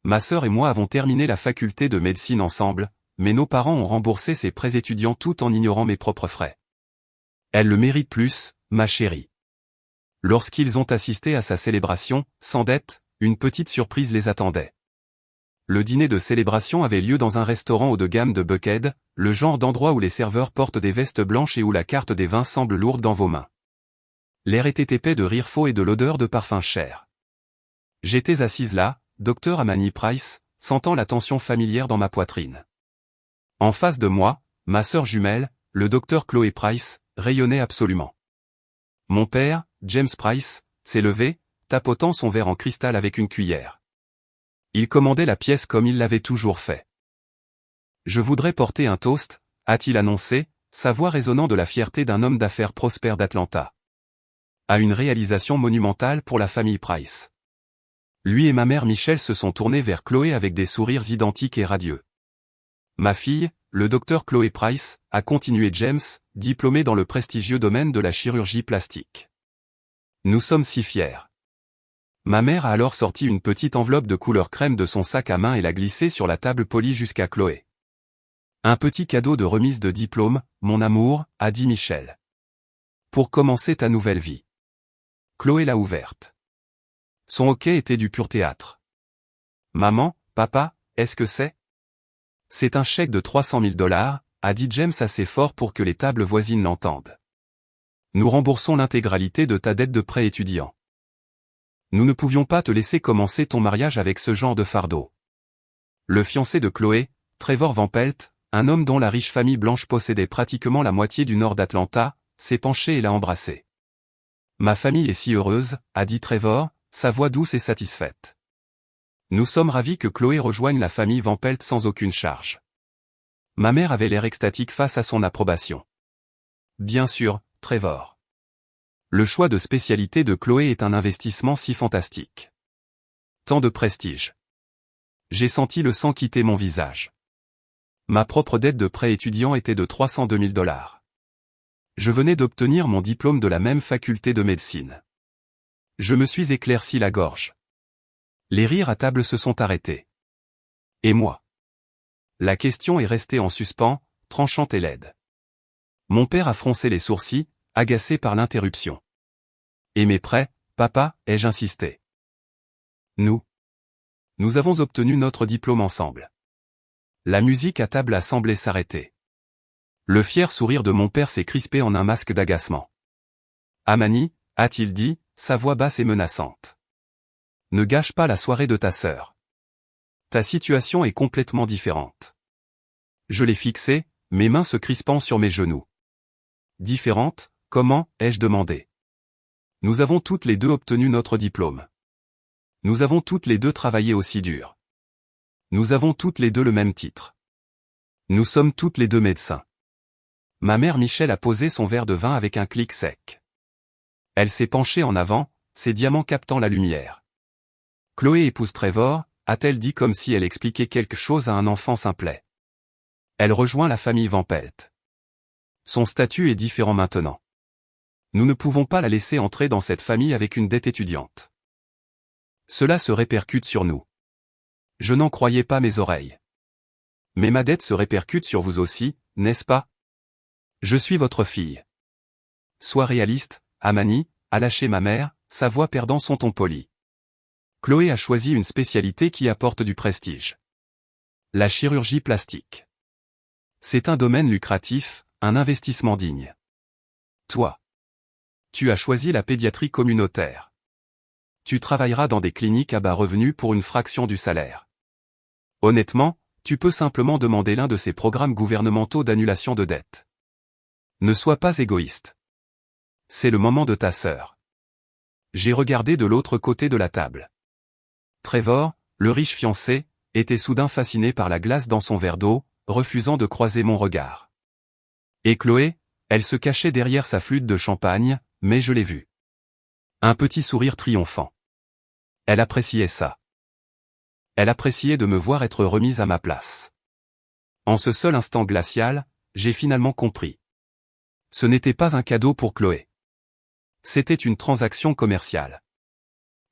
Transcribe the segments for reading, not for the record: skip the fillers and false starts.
Ma sœur et moi avons terminé la faculté de médecine ensemble, mais nos parents ont remboursé ses prêts étudiants tout en ignorant mes propres frais. Elle le mérite plus, ma chérie. Lorsqu'ils ont assisté à sa célébration, sans dette, une petite surprise les attendait. Le dîner de célébration avait lieu dans un restaurant haut de gamme de Buckhead, le genre d'endroit où les serveurs portent des vestes blanches et où la carte des vins semble lourde dans vos mains. L'air était épais de rire faux et de l'odeur de parfum cher. J'étais assise là, Dr Amani Price, sentant la tension familière dans ma poitrine. En face de moi, ma sœur jumelle, le docteur Chloé Price, rayonnait absolument. Mon père, James Price, s'est levé, tapotant son verre en cristal avec une cuillère. Il commandait la pièce comme il l'avait toujours fait. Je voudrais porter un toast, a-t-il annoncé, sa voix résonnant de la fierté d'un homme d'affaires prospère d'Atlanta. À une réalisation monumentale pour la famille Price. Lui et ma mère Michelle se sont tournés vers Chloé avec des sourires identiques et radieux. Ma fille, le docteur Chloé Price, a continué James, diplômé dans le prestigieux domaine de la chirurgie plastique. Nous sommes si fiers. Ma mère a alors sorti une petite enveloppe de couleur crème de son sac à main et l'a glissée sur la table polie jusqu'à Chloé. Un petit cadeau de remise de diplôme, mon amour, a dit Michel. Pour commencer ta nouvelle vie. Chloé l'a ouverte. Son hoquet était du pur théâtre. Maman, papa, est-ce que c'est? C'est un chèque de 300 000 $, a dit James assez fort pour que les tables voisines l'entendent. Nous remboursons l'intégralité de ta dette de prêt étudiant. Nous ne pouvions pas te laisser commencer ton mariage avec ce genre de fardeau. Le fiancé de Chloé, Trevor Van Pelt, un homme dont la riche famille blanche possédait pratiquement la moitié du nord d'Atlanta, s'est penché et l'a embrassé. Ma famille est si heureuse, a dit Trevor, sa voix douce et satisfaite. Nous sommes ravis que Chloé rejoigne la famille Van Pelt sans aucune charge. Ma mère avait l'air extatique face à son approbation. Bien sûr, Trevor. Le choix de spécialité de Chloé est un investissement si fantastique. Tant de prestige. J'ai senti le sang quitter mon visage. Ma propre dette de prêt étudiant était de 302 000 $. Je venais d'obtenir mon diplôme de la même faculté de médecine. Je me suis éclairci la gorge. Les rires à table se sont arrêtés. Et moi? La question est restée en suspens, tranchante et laide. Mon père a froncé les sourcils, agacé par l'interruption. Et mes prêts, papa, ai-je insisté. Nous avons obtenu notre diplôme ensemble. La musique à table a semblé s'arrêter. Le fier sourire de mon père s'est crispé en un masque d'agacement. Amani, a-t-il dit, sa voix basse et menaçante. Ne gâche pas la soirée de ta sœur. Ta situation est complètement différente. Je l'ai fixé, mes mains se crispant sur mes genoux. Différente, comment, ai-je demandé. Nous avons toutes les deux obtenu notre diplôme. Nous avons toutes les deux travaillé aussi dur. Nous avons toutes les deux le même titre. Nous sommes toutes les deux médecins. Ma mère Michelle a posé son verre de vin avec un clic sec. Elle s'est penchée en avant, ses diamants captant la lumière. Chloé épouse Trevor, a-t-elle dit comme si elle expliquait quelque chose à un enfant simplet. Elle rejoint la famille Van Pelt. Son statut est différent maintenant. Nous ne pouvons pas la laisser entrer dans cette famille avec une dette étudiante. Cela se répercute sur nous. Je n'en croyais pas mes oreilles. Mais ma dette se répercute sur vous aussi, n'est-ce pas? Je suis votre fille. Sois réaliste, Amani, a lâché ma mère, sa voix perdant son ton poli. Chloé a choisi une spécialité qui apporte du prestige. La chirurgie plastique. C'est un domaine lucratif, un investissement digne. Toi. Tu as choisi la pédiatrie communautaire. Tu travailleras dans des cliniques à bas revenus pour une fraction du salaire. Honnêtement, tu peux simplement demander l'un de ces programmes gouvernementaux d'annulation de dette. Ne sois pas égoïste. C'est le moment de ta sœur. J'ai regardé de l'autre côté de la table. Trevor, le riche fiancé, était soudain fasciné par la glace dans son verre d'eau, refusant de croiser mon regard. Et Chloé, elle se cachait derrière sa flûte de champagne, mais je l'ai vue. Un petit sourire triomphant. Elle appréciait ça. Elle appréciait de me voir être remise à ma place. En ce seul instant glacial, j'ai finalement compris. Ce n'était pas un cadeau pour Chloé. C'était une transaction commerciale.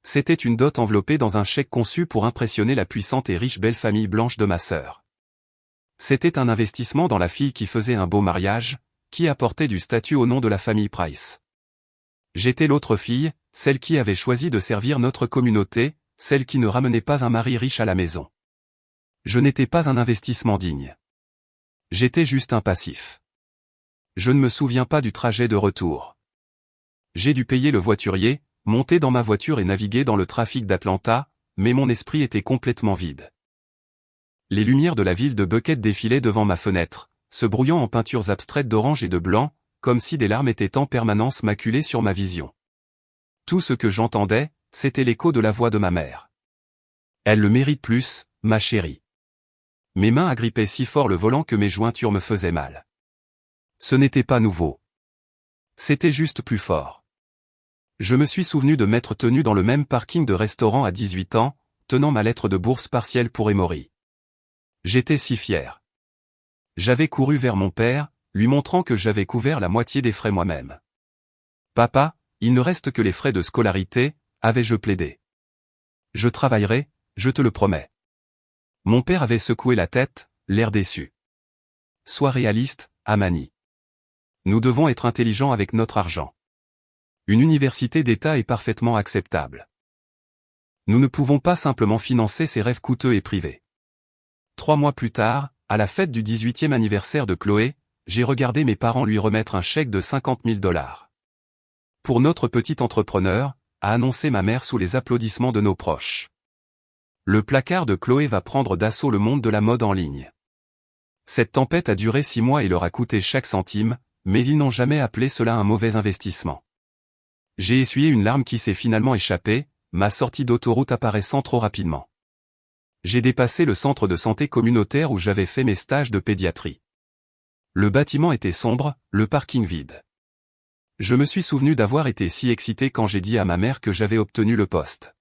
C'était une dot enveloppée dans un chèque conçu pour impressionner la puissante et riche belle famille blanche de ma sœur. C'était un investissement dans la fille qui faisait un beau mariage, qui apportait du statut au nom de la famille Price. J'étais l'autre fille, celle qui avait choisi de servir notre communauté, celle qui ne ramenait pas un mari riche à la maison. Je n'étais pas un investissement digne. J'étais juste un passif. Je ne me souviens pas du trajet de retour. J'ai dû payer le voiturier, monter dans ma voiture et naviguer dans le trafic d'Atlanta, mais mon esprit était complètement vide. Les lumières de la ville de Buckhead défilaient devant ma fenêtre, se brouillant en peintures abstraites d'orange et de blanc, comme si des larmes étaient en permanence maculées sur ma vision. Tout ce que j'entendais, c'était l'écho de la voix de ma mère. Elle le mérite plus, ma chérie. Mes mains agrippaient si fort le volant que mes jointures me faisaient mal. Ce n'était pas nouveau. C'était juste plus fort. Je me suis souvenu de m'être tenu dans le même parking de restaurant à 18 ans, tenant ma lettre de bourse partielle pour Emory. J'étais si fier. J'avais couru vers mon père, lui montrant que j'avais couvert la moitié des frais moi-même. « Papa, il ne reste que les frais de scolarité », avais-je plaidé. « Je travaillerai, je te le promets. » Mon père avait secoué la tête, l'air déçu. « Sois réaliste, Amani. Nous devons être intelligents avec notre argent. Une université d'État est parfaitement acceptable. Nous ne pouvons pas simplement financer ces rêves coûteux et privés. » 3 mois plus tard, à la fête du 18e anniversaire de Chloé, j'ai regardé mes parents lui remettre un chèque de 50 000 $. Pour notre petit entrepreneur, a annoncé ma mère sous les applaudissements de nos proches. Le placard de Chloé va prendre d'assaut le monde de la mode en ligne. Cette tempête a duré 6 mois et leur a coûté chaque centime, mais ils n'ont jamais appelé cela un mauvais investissement. J'ai essuyé une larme qui s'est finalement échappée, ma sortie d'autoroute apparaissant trop rapidement. J'ai dépassé le centre de santé communautaire où j'avais fait mes stages de pédiatrie. Le bâtiment était sombre, le parking vide. Je me suis souvenu d'avoir été si excité quand j'ai dit à ma mère que j'avais obtenu le poste.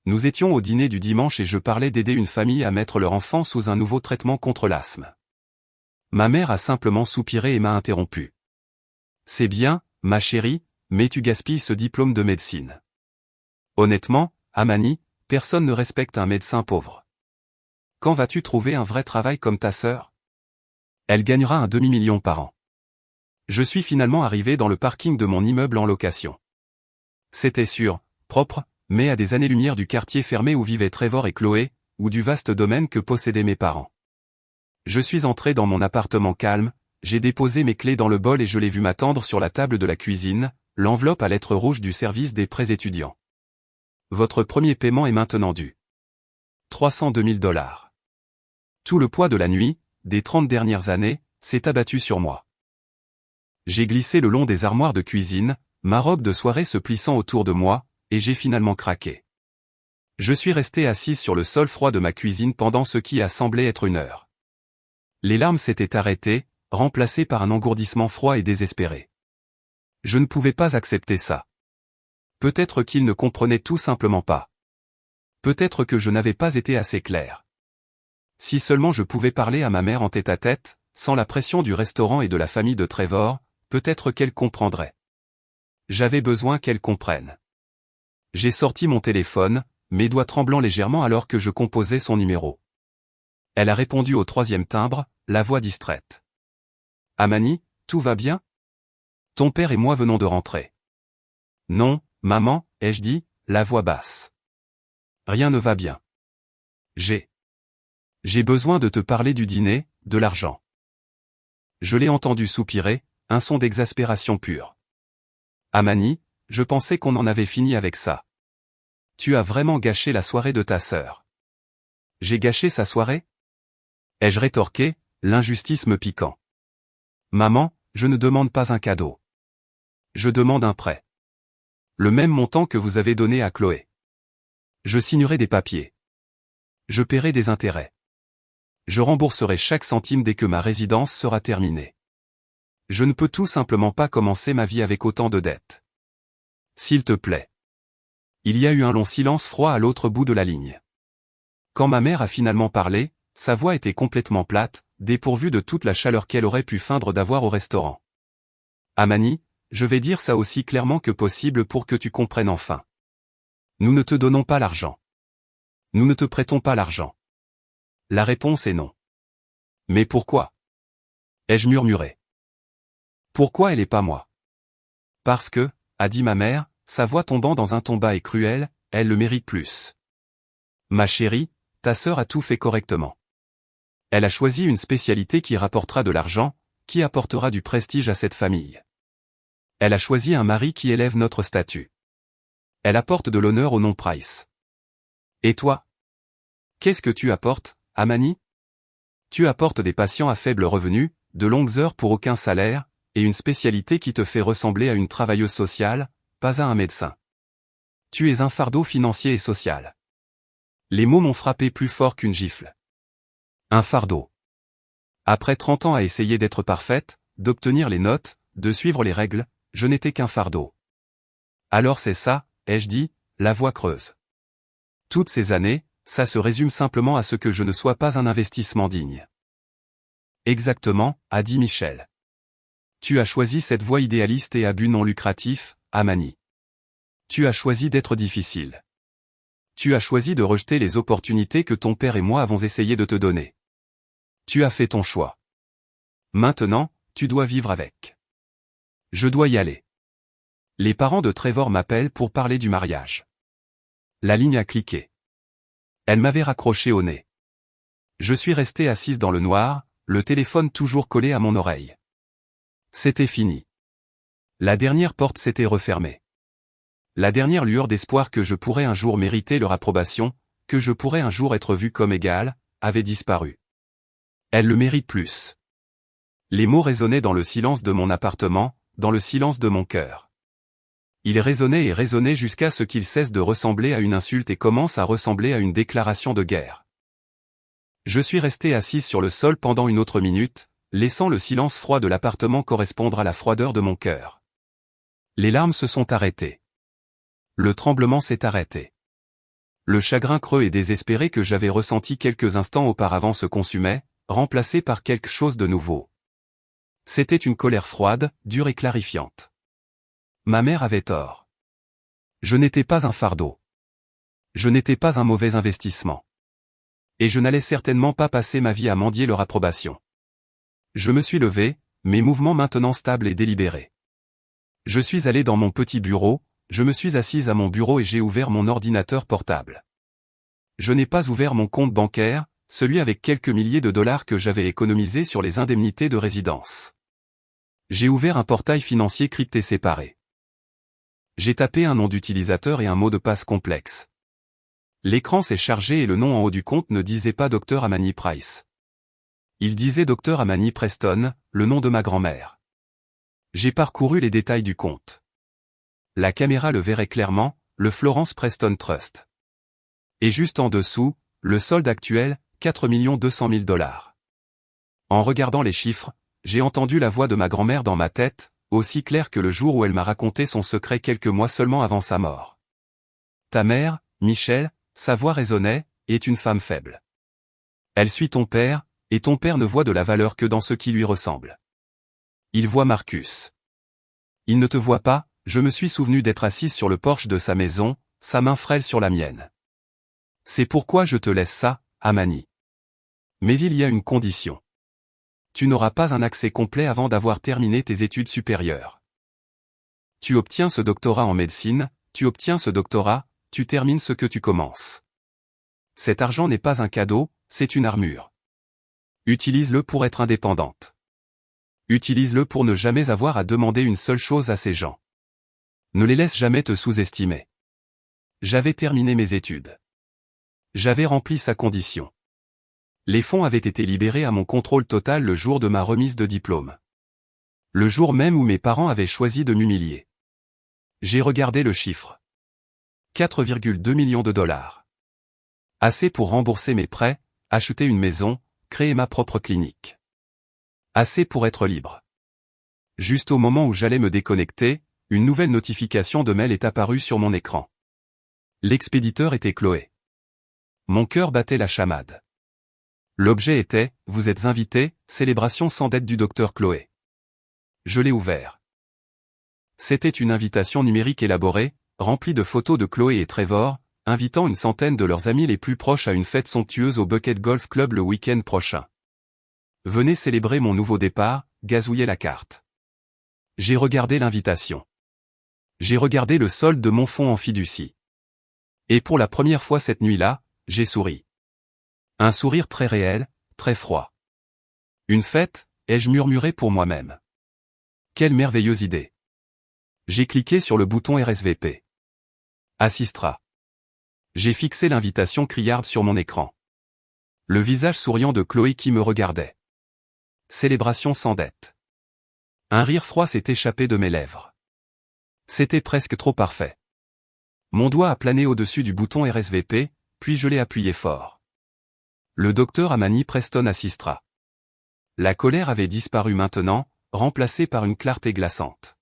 Nous étions au dîner du dimanche et je parlais d'aider une famille à mettre leur enfant sous un nouveau traitement contre l'asthme. Ma mère a simplement soupiré et m'a interrompu. « C'est bien, ma chérie, mais tu gaspilles ce diplôme de médecine. Honnêtement, Amani, personne ne respecte un médecin pauvre. Quand vas-tu trouver un vrai travail comme ta sœur? Elle gagnera un demi-million par an. » Je suis finalement arrivé dans le parking de mon immeuble en location. C'était sûr, propre, mais à des années-lumière du quartier fermé où vivaient Trevor et Chloé, ou du vaste domaine que possédaient mes parents. Je suis entré dans mon appartement calme, j'ai déposé mes clés dans le bol et je l'ai vu m'attendre sur la table de la cuisine, l'enveloppe à lettres rouges du service des prêts étudiants. Votre premier paiement est maintenant dû. 302 000 $. Tout le poids de la nuit, des 30 dernières années, s'est abattu sur moi. J'ai glissé le long des armoires de cuisine, ma robe de soirée se plissant autour de moi, et j'ai finalement craqué. Je suis resté assise sur le sol froid de ma cuisine pendant ce qui a semblé être une heure. Les larmes s'étaient arrêtées, remplacées par un engourdissement froid et désespéré. Je ne pouvais pas accepter ça. Peut-être qu'il ne comprenait tout simplement pas. Peut-être que je n'avais pas été assez clair. Si seulement je pouvais parler à ma mère en tête-à-tête, sans la pression du restaurant et de la famille de Trevor, peut-être qu'elle comprendrait. J'avais besoin qu'elle comprenne. J'ai sorti mon téléphone, mes doigts tremblant légèrement alors que je composais son numéro. Elle a répondu au 3e timbre, la voix distraite. « Amani, tout va bien? Ton père et moi venons de rentrer. »« Non, maman, ai-je dit, la voix basse. Rien ne va bien. J'ai besoin de te parler du dîner, de l'argent. » Je l'ai entendu soupirer, un son d'exaspération pure. « Amani, je pensais qu'on en avait fini avec ça. Tu as vraiment gâché la soirée de ta sœur. » « J'ai gâché sa soirée? » ai-je rétorqué, l'injustice me piquant. « Maman, je ne demande pas un cadeau. Je demande un prêt. Le même montant que vous avez donné à Chloé. Je signerai des papiers. Je paierai des intérêts. Je rembourserai chaque centime dès que ma résidence sera terminée. Je ne peux tout simplement pas commencer ma vie avec autant de dettes. S'il te plaît. » Il y a eu un long silence froid à l'autre bout de la ligne. Quand ma mère a finalement parlé, sa voix était complètement plate, dépourvue de toute la chaleur qu'elle aurait pu feindre d'avoir au restaurant. « Amani, je vais dire ça aussi clairement que possible pour que tu comprennes enfin. Nous ne te donnons pas l'argent. Nous ne te prêtons pas l'argent. La réponse est non. Mais pourquoi? Ai-je murmuré. Pourquoi elle et pas moi? Parce que, a dit ma mère, sa voix tombant dans un ton bas et cruel, elle le mérite plus. Ma chérie, ta sœur a tout fait correctement. Elle a choisi une spécialité qui rapportera de l'argent, qui apportera du prestige à cette famille. Elle a choisi un mari qui élève notre statut. Elle apporte de l'honneur au nom Price. Et toi? Qu'est-ce que tu apportes, Amani? Tu apportes des patients à faible revenu, de longues heures pour aucun salaire, et une spécialité qui te fait ressembler à une travailleuse sociale, pas à un médecin. Tu es un fardeau financier et social. Les mots m'ont frappé plus fort qu'une gifle. Un fardeau. Après 30 ans à essayer d'être parfaite, d'obtenir les notes, de suivre les règles, je n'étais qu'un fardeau. Alors c'est ça, ai-je dit, la voix creuse. Toutes ces années, ça se résume simplement à ce que je ne sois pas un investissement digne. Exactement, a dit Michel. Tu as choisi cette voie idéaliste et à but non lucratif, Amani. Tu as choisi d'être difficile. Tu as choisi de rejeter les opportunités que ton père et moi avons essayé de te donner. Tu as fait ton choix. Maintenant, tu dois vivre avec. Je dois y aller. Les parents de Trevor m'appellent pour parler du mariage. La ligne a cliqué. Elle m'avait raccroché au nez. Je suis resté assise dans le noir, le téléphone toujours collé à mon oreille. C'était fini. La dernière porte s'était refermée. La dernière lueur d'espoir que je pourrais un jour mériter leur approbation, que je pourrais un jour être vu comme égal, avait disparu. Elle le mérite plus. Les mots résonnaient dans le silence de mon appartement, dans le silence de mon cœur. Ils résonnaient et résonnaient jusqu'à ce qu'ils cessent de ressembler à une insulte et commencent à ressembler à une déclaration de guerre. Je suis resté assise sur le sol pendant une autre minute, laissant le silence froid de l'appartement correspondre à la froideur de mon cœur. Les larmes se sont arrêtées. Le tremblement s'est arrêté. Le chagrin creux et désespéré que j'avais ressenti quelques instants auparavant se consumait, remplacé par quelque chose de nouveau. C'était une colère froide, dure et clarifiante. Ma mère avait tort. Je n'étais pas un fardeau. Je n'étais pas un mauvais investissement. Et je n'allais certainement pas passer ma vie à mendier leur approbation. Je me suis levé, mes mouvements maintenant stables et délibérés. Je suis allé dans mon petit bureau, je me suis assise à mon bureau et j'ai ouvert mon ordinateur portable. Je n'ai pas ouvert mon compte bancaire, celui avec quelques milliers de dollars que j'avais économisés sur les indemnités de résidence. J'ai ouvert un portail financier crypté séparé. J'ai tapé un nom d'utilisateur et un mot de passe complexe. L'écran s'est chargé et le nom en haut du compte ne disait pas Dr Amani Price. Il disait Dr Amani Preston, le nom de ma grand-mère. J'ai parcouru les détails du compte. La caméra le verrait clairement, le Florence Preston Trust. Et juste en dessous, le solde actuel, 4 200 000 $. En regardant les chiffres, j'ai entendu la voix de ma grand-mère dans ma tête, aussi claire que le jour où elle m'a raconté son secret quelques mois seulement avant sa mort. Ta mère, Michel, sa voix résonnait, est une femme faible. Elle suit ton père, et ton père ne voit de la valeur que dans ce qui lui ressemble. Il voit Marcus. Il ne te voit pas, je me suis souvenu d'être assise sur le porche de sa maison, sa main frêle sur la mienne. C'est pourquoi je te laisse ça, Amani. Mais il y a une condition. Tu n'auras pas un accès complet avant d'avoir terminé tes études supérieures. Tu obtiens ce doctorat en médecine, tu obtiens ce doctorat, tu termines ce que tu commences. Cet argent n'est pas un cadeau, c'est une armure. Utilise-le pour être indépendante. Utilise-le pour ne jamais avoir à demander une seule chose à ces gens. Ne les laisse jamais te sous-estimer. J'avais terminé mes études. J'avais rempli sa condition. Les fonds avaient été libérés à mon contrôle total le jour de ma remise de diplôme. Le jour même où mes parents avaient choisi de m'humilier. J'ai regardé le chiffre. 4,2 millions de dollars. Assez pour rembourser mes prêts, acheter une maison, créer ma propre clinique. Assez pour être libre. Juste au moment où j'allais me déconnecter, une nouvelle notification de mail est apparue sur mon écran. L'expéditeur était Chloé. Mon cœur battait la chamade. L'objet était « Vous êtes invité, célébration sans dette du docteur Chloé ». Je l'ai ouvert. C'était une invitation numérique élaborée, rempli de photos de Chloé et Trevor, invitant une centaine de leurs amis les plus proches à une fête somptueuse au Bucket Golf Club le week-end prochain. Venez célébrer mon nouveau départ, gazouillait la carte. J'ai regardé l'invitation. J'ai regardé le solde de mon fonds en fiducie. Et pour la première fois cette nuit-là, j'ai souri. Un sourire très réel, très froid. Une fête, ai-je murmuré pour moi-même. Quelle merveilleuse idée. J'ai cliqué sur le bouton RSVP. Assistera. J'ai fixé l'invitation criarde sur mon écran. Le visage souriant de Chloé qui me regardait. Célébration sans dette. Un rire froid s'est échappé de mes lèvres. C'était presque trop parfait. Mon doigt a plané au-dessus du bouton RSVP, puis je l'ai appuyé fort. Le docteur Amani Preston assistera. La colère avait disparu maintenant, remplacée par une clarté glaçante.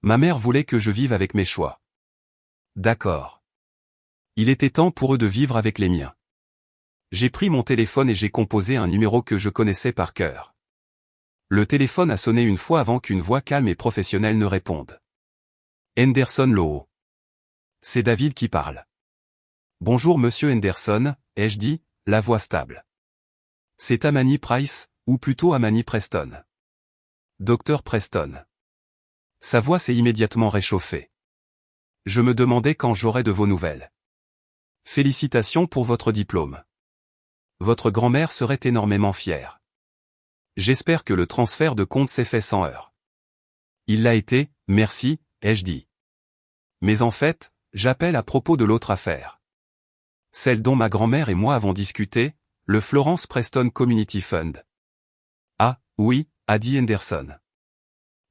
Ma mère voulait que je vive avec mes choix. D'accord. Il était temps pour eux de vivre avec les miens. J'ai pris mon téléphone et j'ai composé un numéro que je connaissais par cœur. Le téléphone a sonné une fois avant qu'une voix calme et professionnelle ne réponde. Henderson Lowe. C'est David qui parle. Bonjour monsieur Henderson, ai-je dit, la voix stable. C'est Amani Price, ou plutôt Amani Preston. Docteur Preston. Sa voix s'est immédiatement réchauffée. Je me demandais quand j'aurais de vos nouvelles. Félicitations pour votre diplôme. Votre grand-mère serait énormément fière. J'espère que le transfert de compte s'est fait sans heurts. Il l'a été, merci, ai-je dit. Mais en fait, j'appelle à propos de l'autre affaire. Celle dont ma grand-mère et moi avons discuté, le Florence Preston Community Fund. Ah, oui, a dit Henderson.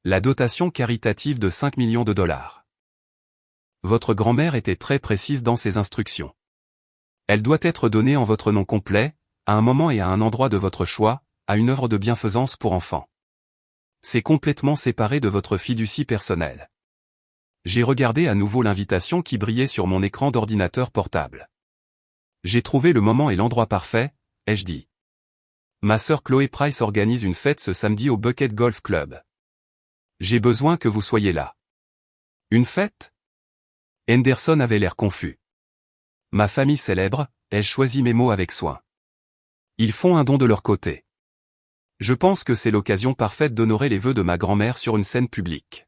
La dotation caritative de 5 millions de dollars. Votre grand-mère était très précise dans ses instructions. Elle doit être donnée en votre nom complet, à un moment et à un endroit de votre choix, à une œuvre de bienfaisance pour enfants. C'est complètement séparé de votre fiducie personnelle. J'ai regardé à nouveau l'invitation qui brillait sur mon écran d'ordinateur portable. J'ai trouvé le moment et l'endroit parfait, ai-je dit. Ma sœur Chloé Price organise une fête ce samedi au Bucket Golf Club. J'ai besoin que vous soyez là. Une fête? Henderson avait l'air confus. Ma famille célèbre, ai-je choisi mes mots avec soin. Ils font un don de leur côté. Je pense que c'est l'occasion parfaite d'honorer les vœux de ma grand-mère sur une scène publique.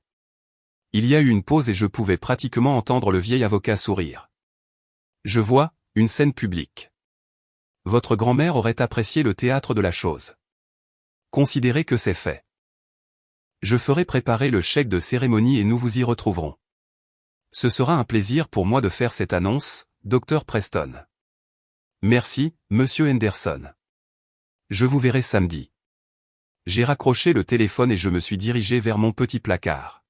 Il y a eu une pause et je pouvais pratiquement entendre le vieil avocat sourire. Je vois, une scène publique. Votre grand-mère aurait apprécié le théâtre de la chose. Considérez que c'est fait. Je ferai préparer le chèque de cérémonie et nous vous y retrouverons. Ce sera un plaisir pour moi de faire cette annonce, Dr Preston. Merci, monsieur Henderson. Je vous verrai samedi. J'ai raccroché le téléphone et je me suis dirigé vers mon petit placard.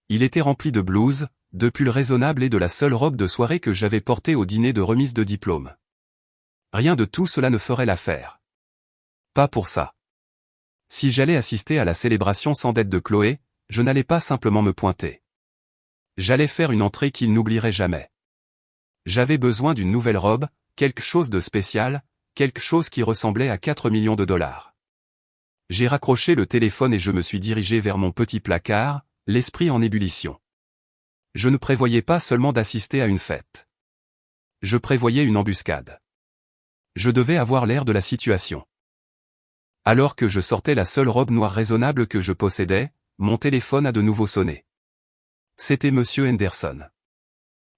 Il était rempli de blouses, de pulls raisonnables et de la seule robe de soirée que j'avais portée au dîner de remise de diplôme. Rien de tout cela ne ferait l'affaire. Pas pour ça. Si j'allais assister à la célébration sans dette de Chloé, je n'allais pas simplement me pointer. J'allais faire une entrée qu'il n'oublierait jamais. J'avais besoin d'une nouvelle robe, quelque chose de spécial, quelque chose qui ressemblait à 4 millions de dollars. J'ai raccroché le téléphone et je me suis dirigé vers mon petit placard, l'esprit en ébullition. Je ne prévoyais pas seulement d'assister à une fête. Je prévoyais une embuscade. Je devais avoir l'air de la situation. Alors que je sortais la seule robe noire raisonnable que je possédais, mon téléphone a de nouveau sonné. C'était monsieur Henderson.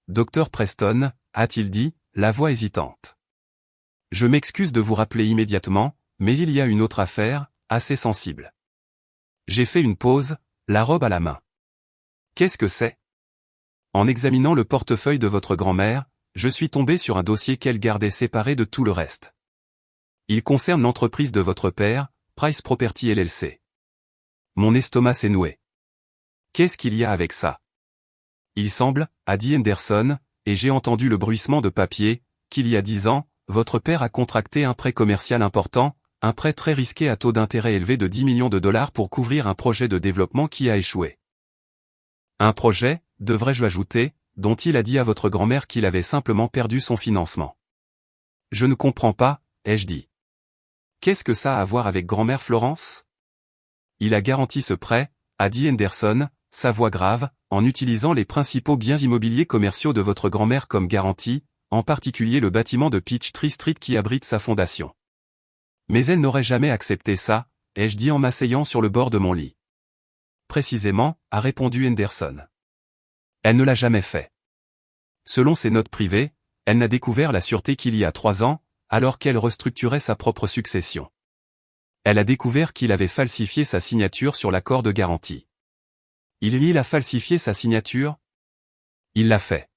Dr Preston, a-t-il dit, la voix hésitante. Je m'excuse de vous rappeler immédiatement, mais il y a une autre affaire, assez sensible. J'ai fait une pause, la robe à la main. Qu'est-ce que c'est? En examinant le portefeuille de votre grand-mère, je suis tombé sur un dossier qu'elle gardait séparé de tout le reste. Il concerne l'entreprise de votre père, Price Property LLC. Mon estomac s'est noué. Qu'est-ce qu'il y a avec ça? Il semble, a dit Henderson, et j'ai entendu le bruissement de papier, qu'il y a 10 ans, votre père a contracté un prêt commercial important, un prêt très risqué à taux d'intérêt élevé de 10 millions de dollars pour couvrir un projet de développement qui a échoué. Un projet, devrais-je ajouter, dont il a dit à votre grand-mère qu'il avait simplement perdu son financement. Je ne comprends pas, ai-je dit. Qu'est-ce que ça a à voir avec grand-mère Florence? Il a garanti ce prêt, a dit Henderson, sa voix grave, en utilisant les principaux biens immobiliers commerciaux de votre grand-mère comme garantie, en particulier le bâtiment de Peachtree Street qui abrite sa fondation. Mais elle n'aurait jamais accepté ça, ai-je dit en m'asseyant sur le bord de mon lit. Précisément, a répondu Henderson. Elle ne l'a jamais fait. Selon ses notes privées, elle n'a découvert la sûreté qu'il y a 3 ans, alors qu'elle restructurait sa propre succession. Elle a découvert qu'il avait falsifié sa signature sur l'accord de garantie. Il a falsifié sa signature? Il l'a fait.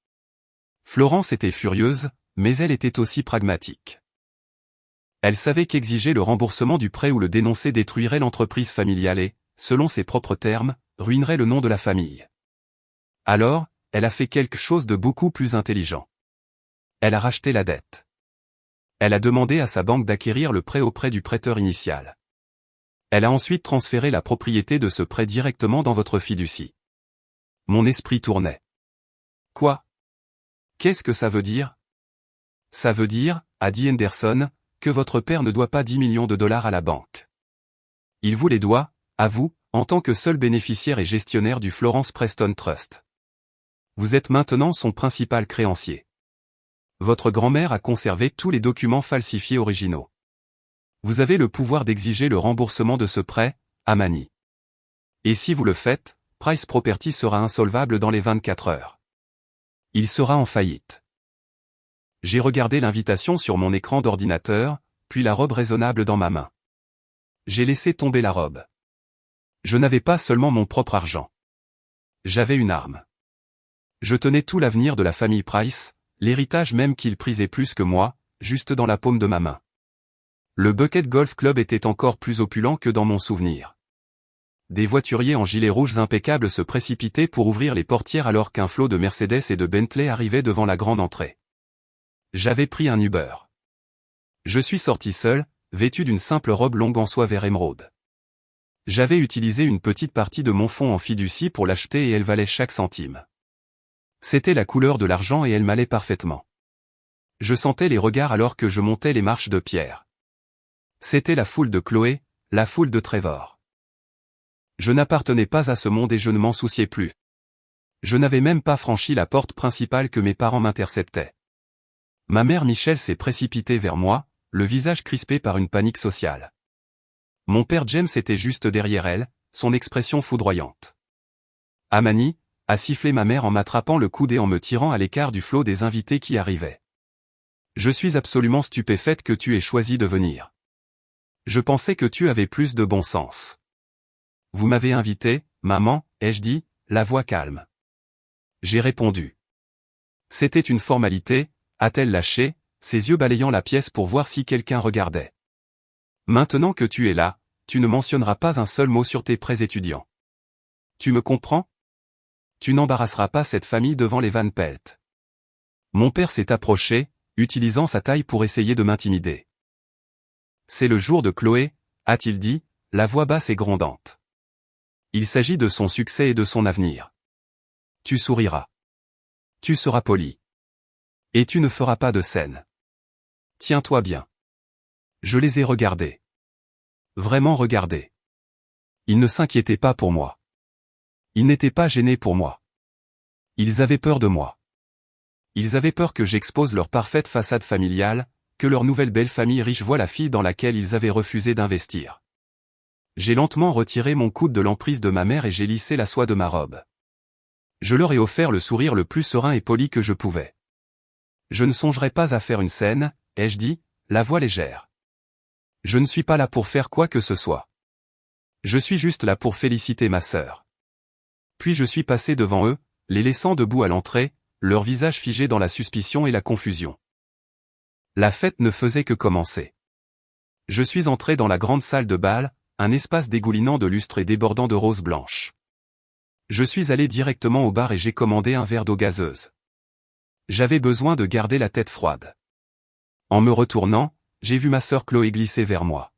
Florence était furieuse, mais elle était aussi pragmatique. Elle savait qu'exiger le remboursement du prêt ou le dénoncer détruirait l'entreprise familiale et, selon ses propres termes, ruinerait le nom de la famille. Alors, elle a fait quelque chose de beaucoup plus intelligent. Elle a racheté la dette. Elle a demandé à sa banque d'acquérir le prêt auprès du prêteur initial. Elle a ensuite transféré la propriété de ce prêt directement dans votre fiducie. Mon esprit tournait. Quoi? Qu'est-ce que ça veut dire? Ça veut dire, a dit Henderson, que votre père ne doit pas 10 millions de dollars à la banque. Il vous les doit, à vous, en tant que seul bénéficiaire et gestionnaire du Florence Preston Trust. Vous êtes maintenant son principal créancier. Votre grand-mère a conservé tous les documents falsifiés originaux. Vous avez le pouvoir d'exiger le remboursement de ce prêt, Amani. Et si vous le faites, Price Property sera insolvable dans les 24 heures. Il sera en faillite. J'ai regardé l'invitation sur mon écran d'ordinateur, puis la robe raisonnable dans ma main. J'ai laissé tomber la robe. Je n'avais pas seulement mon propre argent. J'avais une arme. Je tenais tout l'avenir de la famille Price, l'héritage même qu'ils prisaient plus que moi, juste dans la paume de ma main. Le Bucket Golf Club était encore plus opulent que dans mon souvenir. Des voituriers en gilets rouges impeccables se précipitaient pour ouvrir les portières alors qu'un flot de Mercedes et de Bentley arrivait devant la grande entrée. J'avais pris un Uber. Je suis sorti seul, vêtu d'une simple robe longue en soie vert émeraude. J'avais utilisé une petite partie de mon fonds en fiducie pour l'acheter et elle valait chaque centime. C'était la couleur de l'argent et elle m'allait parfaitement. Je sentais les regards alors que je montais les marches de pierre. C'était la foule de Chloé, la foule de Trevor. Je n'appartenais pas à ce monde et je ne m'en souciais plus. Je n'avais même pas franchi la porte principale que mes parents m'interceptaient. Ma mère Michelle s'est précipitée vers moi, le visage crispé par une panique sociale. Mon père James était juste derrière elle, son expression foudroyante. Amani, a sifflé ma mère en m'attrapant le coude et en me tirant à l'écart du flot des invités qui arrivaient. Je suis absolument stupéfaite que tu aies choisi de venir. Je pensais que tu avais plus de bon sens. Vous m'avez invité, maman, ai-je dit, la voix calme. J'ai répondu. C'était une formalité, a-t-elle lâché, ses yeux balayant la pièce pour voir si quelqu'un regardait. Maintenant que tu es là, tu ne mentionneras pas un seul mot sur tes prêts étudiants. Tu me comprends? Tu n'embarrasseras pas cette famille devant les Van Pelt. Mon père s'est approché, utilisant sa taille pour essayer de m'intimider. C'est le jour de Chloé, a-t-il dit, la voix basse et grondante. Il s'agit de son succès et de son avenir. Tu souriras. Tu seras poli. Et tu ne feras pas de scène. Tiens-toi bien. Je les ai regardés. Vraiment regardés. Ils ne s'inquiétaient pas pour moi. Ils n'étaient pas gênés pour moi. Ils avaient peur de moi. Ils avaient peur que j'expose leur parfaite façade familiale, que leur nouvelle belle famille riche voie la fille dans laquelle ils avaient refusé d'investir. J'ai lentement retiré mon coude de l'emprise de ma mère et j'ai lissé la soie de ma robe. Je leur ai offert le sourire le plus serein et poli que je pouvais. Je ne songerai pas à faire une scène, ai-je dit, la voix légère. Je ne suis pas là pour faire quoi que ce soit. Je suis juste là pour féliciter ma sœur. Puis je suis passé devant eux, les laissant debout à l'entrée, leurs visages figés dans la suspicion et la confusion. La fête ne faisait que commencer. Je suis entré dans la grande salle de bal, un espace dégoulinant de lustres et débordant de roses blanches. Je suis allé directement au bar et j'ai commandé un verre d'eau gazeuse. J'avais besoin de garder la tête froide. En me retournant, j'ai vu ma sœur Chloé glisser vers moi.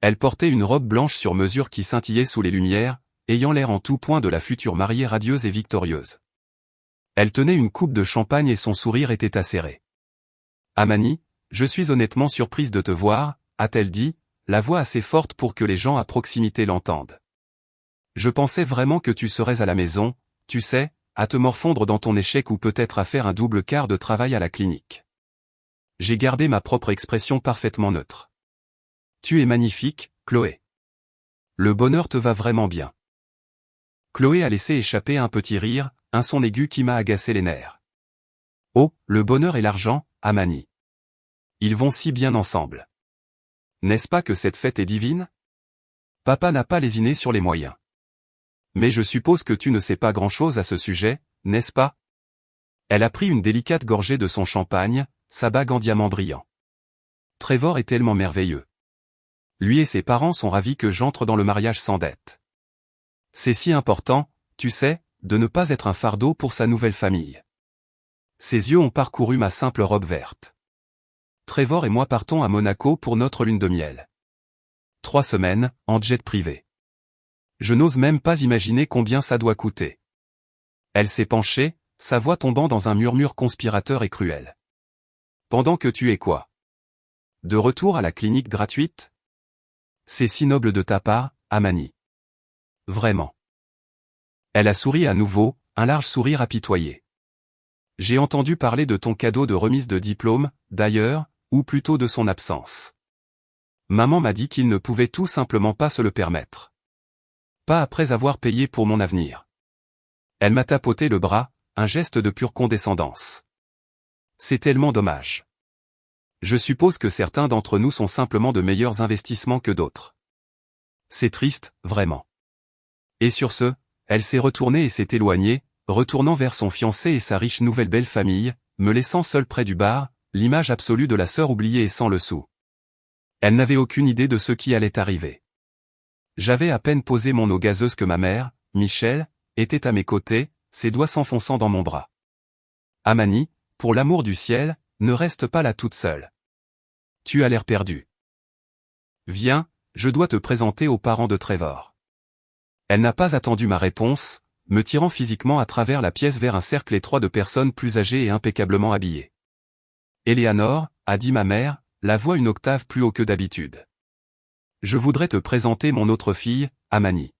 Elle portait une robe blanche sur mesure qui scintillait sous les lumières, ayant l'air en tout point de la future mariée radieuse et victorieuse. Elle tenait une coupe de champagne et son sourire était acéré. Amani, je suis honnêtement surprise de te voir, a-t-elle dit, la voix assez forte pour que les gens à proximité l'entendent. Je pensais vraiment que tu serais à la maison, tu sais, à te morfondre dans ton échec ou peut-être à faire un double quart de travail à la clinique. J'ai gardé ma propre expression parfaitement neutre. Tu es magnifique, Chloé. Le bonheur te va vraiment bien. Chloé a laissé échapper un petit rire, un son aigu qui m'a agacé les nerfs. Oh, le bonheur et l'argent, Amani. Ils vont si bien ensemble. N'est-ce pas que cette fête est divine? Papa n'a pas lésiné sur les moyens. Mais je suppose que tu ne sais pas grand-chose à ce sujet, n'est-ce pas? Elle a pris une délicate gorgée de son champagne, sa bague en diamant brillant. Trevor est tellement merveilleux. Lui et ses parents sont ravis que j'entre dans le mariage sans dette. C'est si important, tu sais, de ne pas être un fardeau pour sa nouvelle famille. Ses yeux ont parcouru ma simple robe verte. Trevor et moi partons à Monaco pour notre lune de miel. 3 semaines, en jet privé. Je n'ose même pas imaginer combien ça doit coûter. Elle s'est penchée, sa voix tombant dans un murmure conspirateur et cruel. Pendant que tu es quoi? De retour à la clinique gratuite? C'est si noble de ta part, Amani. Vraiment. Elle a souri à nouveau, un large sourire apitoyé. J'ai entendu parler de ton cadeau de remise de diplôme, d'ailleurs, ou plutôt de son absence. Maman m'a dit qu'il ne pouvait tout simplement pas se le permettre. Pas après avoir payé pour mon avenir. Elle m'a tapoté le bras, un geste de pure condescendance. C'est tellement dommage. Je suppose que certains d'entre nous sont simplement de meilleurs investissements que d'autres. C'est triste, vraiment. Et sur ce, elle s'est retournée et s'est éloignée, retournant vers son fiancé et sa riche nouvelle belle famille, me laissant seul près du bar, l'image absolue de la sœur oubliée et sans le sou. Elle n'avait aucune idée de ce qui allait arriver. J'avais à peine posé mon eau gazeuse que ma mère, Michel, était à mes côtés, ses doigts s'enfonçant dans mon bras. Amani, pour l'amour du ciel, ne reste pas là toute seule. Tu as l'air perdu. Viens, je dois te présenter aux parents de Trevor. Elle n'a pas attendu ma réponse, me tirant physiquement à travers la pièce vers un cercle étroit de personnes plus âgées et impeccablement habillées. Eleanor, a dit ma mère, la voix une octave plus haut que d'habitude. Je voudrais te présenter mon autre fille, Amani.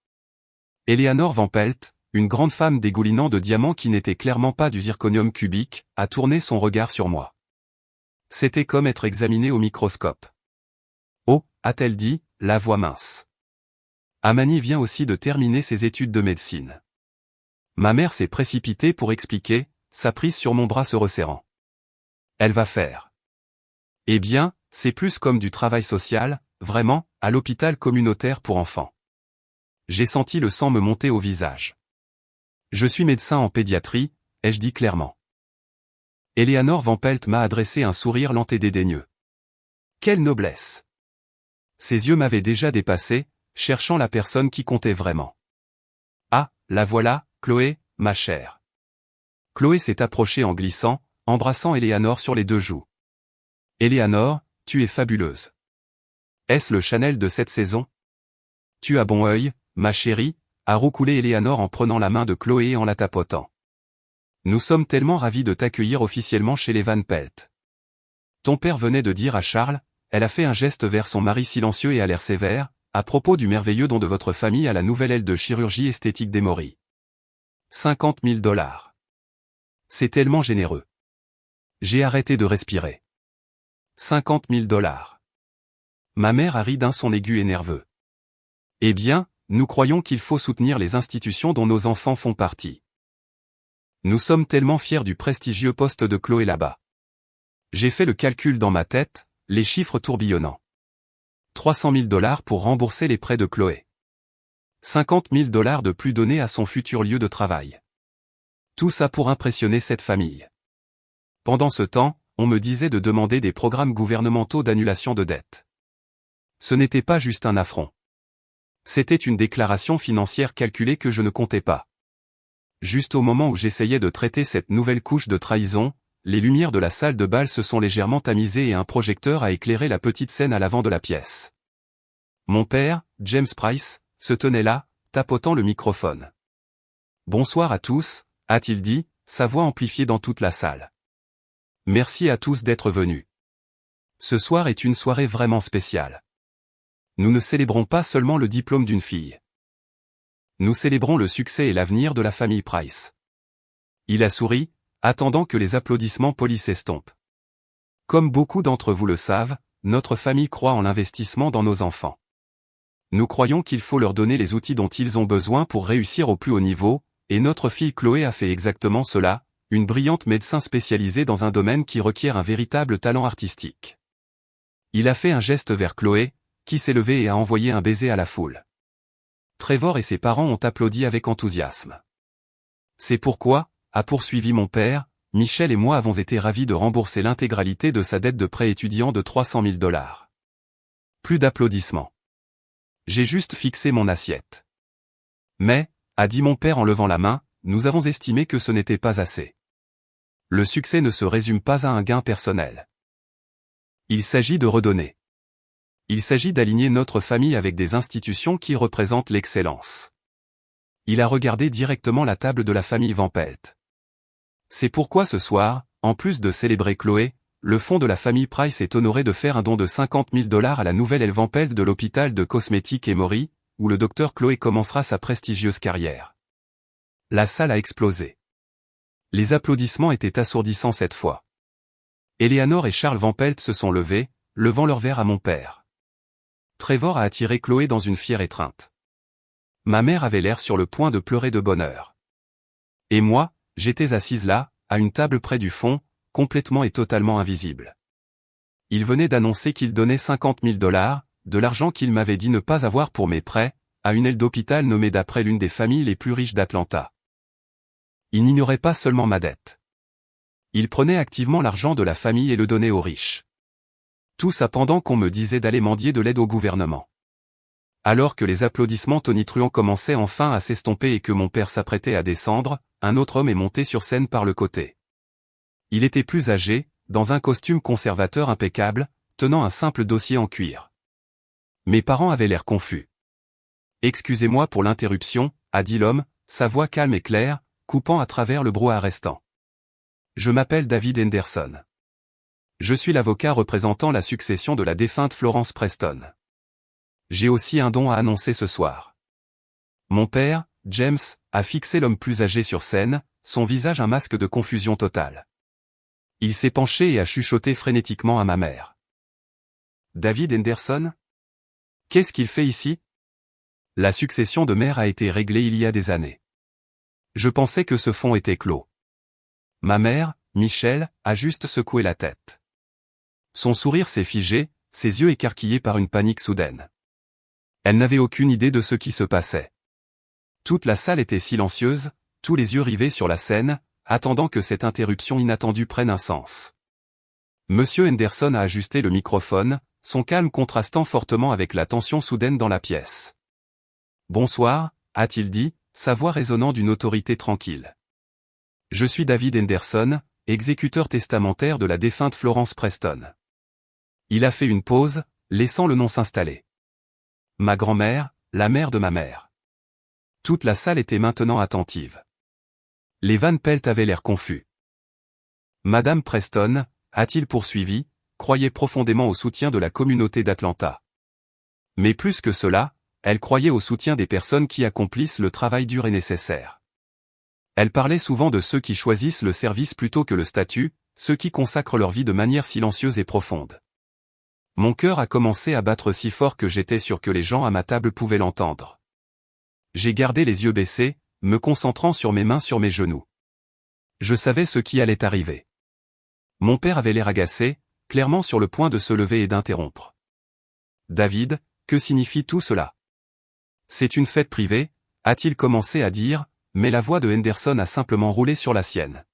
Eleanor Van Pelt, une grande femme dégoulinant de diamants qui n'était clairement pas du zirconium cubique, a tourné son regard sur moi. C'était comme être examinée au microscope. Oh, a-t-elle dit, la voix mince. Amani vient aussi de terminer ses études de médecine. Ma mère s'est précipitée pour expliquer, sa prise sur mon bras se resserrant. Elle va faire. Eh bien, c'est plus comme du travail social, vraiment, à l'hôpital communautaire pour enfants. J'ai senti le sang me monter au visage. Je suis médecin en pédiatrie, ai-je dit clairement. Eleanor Van Pelt m'a adressé un sourire lent et dédaigneux. Quelle noblesse! Ses yeux m'avaient déjà dépassé, cherchant la personne qui comptait vraiment. Ah, la voilà, Chloé, ma chère. Chloé s'est approchée en glissant, embrassant Eleanor sur les 2 joues. Eleanor, tu es fabuleuse. Est-ce le Chanel de cette saison? Tu as bon œil, ma chérie, a roucoulé Eleanor en prenant la main de Chloé et en la tapotant. Nous sommes tellement ravis de t'accueillir officiellement chez les Van Pelt. Ton père venait de dire à Charles, elle a fait un geste vers son mari silencieux et à l'air sévère, à propos du merveilleux don de votre famille à la nouvelle aile de chirurgie esthétique d'Emory. 50 000 $. C'est tellement généreux. J'ai arrêté de respirer. 50 000 $. Ma mère a ri d'un son aigu et nerveux. Eh bien, nous croyons qu'il faut soutenir les institutions dont nos enfants font partie. Nous sommes tellement fiers du prestigieux poste de Chloé là-bas. J'ai fait le calcul dans ma tête, les chiffres tourbillonnant. 300 000 $ pour rembourser les prêts de Chloé. 50 000 $ de plus donnés à son futur lieu de travail. Tout ça pour impressionner cette famille. Pendant ce temps, on me disait de demander des programmes gouvernementaux d'annulation de dettes. Ce n'était pas juste un affront. C'était une déclaration financière calculée que je ne comptais pas. Juste au moment où j'essayais de traiter cette nouvelle couche de trahison, les lumières de la salle de bal se sont légèrement tamisées et un projecteur a éclairé la petite scène à l'avant de la pièce. Mon père, James Price, se tenait là, tapotant le microphone. « Bonsoir à tous », a-t-il dit, sa voix amplifiée dans toute la salle. « Merci à tous d'être venus. Ce soir est une soirée vraiment spéciale. Nous ne célébrons pas seulement le diplôme d'une fille. Nous célébrons le succès et l'avenir de la famille Price. Il a souri, attendant que les applaudissements polis s'estompent. Comme beaucoup d'entre vous le savent, notre famille croit en l'investissement dans nos enfants. Nous croyons qu'il faut leur donner les outils dont ils ont besoin pour réussir au plus haut niveau, et notre fille Chloé a fait exactement cela, une brillante médecin spécialisée dans un domaine qui requiert un véritable talent artistique. Il a fait un geste vers Chloé, qui s'est levée et a envoyé un baiser à la foule. Trevor et ses parents ont applaudi avec enthousiasme. C'est pourquoi, a poursuivi mon père, Michel et moi avons été ravis de rembourser l'intégralité de sa dette de prêt étudiant de 300 000 $. Plus d'applaudissements. J'ai juste fixé mon assiette. Mais, a dit mon père en levant la main, nous avons estimé que ce n'était pas assez. Le succès ne se résume pas à un gain personnel. Il s'agit de redonner. Il s'agit d'aligner notre famille avec des institutions qui représentent l'excellence. Il a regardé directement la table de la famille Van Pelt. C'est pourquoi ce soir, en plus de célébrer Chloé, le fonds de la famille Price est honoré de faire un don de 50 000 $ à la nouvelle Elle Van Pelt de l'hôpital de cosmétiques Emory, où le docteur Chloé commencera sa prestigieuse carrière. La salle a explosé. Les applaudissements étaient assourdissants cette fois. Eleanor et Charles Van Pelt se sont levés, levant leur verre à mon père. Trevor a attiré Chloé dans une fière étreinte. Ma mère avait l'air sur le point de pleurer de bonheur. Et moi, j'étais assise là, à une table près du fond, complètement et totalement invisible. Il venait d'annoncer qu'il donnait 50 000 $, de l'argent qu'il m'avait dit ne pas avoir pour mes prêts, à une aile d'hôpital nommée d'après l'une des familles les plus riches d'Atlanta. Il n'ignorait pas seulement ma dette. Il prenait activement l'argent de la famille et le donnait aux riches. Tout ça pendant qu'on me disait d'aller mendier de l'aide au gouvernement. Alors que les applaudissements tonitruants commençaient enfin à s'estomper et que mon père s'apprêtait à descendre, un autre homme est monté sur scène par le côté. Il était plus âgé, dans un costume conservateur impeccable, tenant un simple dossier en cuir. Mes parents avaient l'air confus. « Excusez-moi pour l'interruption », a dit l'homme, sa voix calme et claire, coupant à travers le brouhaha restant. « Je m'appelle David Henderson. Je suis l'avocat représentant la succession de la défunte Florence Preston. J'ai aussi un don à annoncer ce soir. » Mon père, James, a fixé l'homme plus âgé sur scène, son visage un masque de confusion totale. Il s'est penché et a chuchoté frénétiquement à ma mère. « David Henderson ? Qu'est-ce qu'il fait ici ? La succession de mère a été réglée il y a des années. Je pensais que ce fonds était clos. » Ma mère, Michel, a juste secoué la tête. Son sourire s'est figé, ses yeux écarquillés par une panique soudaine. Elle n'avait aucune idée de ce qui se passait. Toute la salle était silencieuse, tous les yeux rivés sur la scène, attendant que cette interruption inattendue prenne un sens. Monsieur Henderson a ajusté le microphone, son calme contrastant fortement avec la tension soudaine dans la pièce. « Bonsoir », a-t-il dit, sa voix résonnant d'une autorité tranquille. « Je suis David Henderson, exécuteur testamentaire de la défunte Florence Preston. » Il a fait une pause, laissant le nom s'installer. « Ma grand-mère, la mère de ma mère. » Toute la salle était maintenant attentive. Les Van Pelt avaient l'air confus. Madame Preston, a-t-il poursuivi, croyait profondément au soutien de la communauté d'Atlanta. Mais plus que cela, elle croyait au soutien des personnes qui accomplissent le travail dur et nécessaire. Elle parlait souvent de ceux qui choisissent le service plutôt que le statut, ceux qui consacrent leur vie de manière silencieuse et profonde. Mon cœur a commencé à battre si fort que j'étais sûr que les gens à ma table pouvaient l'entendre. J'ai gardé les yeux baissés, me concentrant sur mes mains sur mes genoux. Je savais ce qui allait arriver. Mon père avait l'air agacé, clairement sur le point de se lever et d'interrompre. « David, que signifie tout cela ? C'est une fête privée », a-t-il commencé à dire, mais la voix de Henderson a simplement roulé sur la sienne.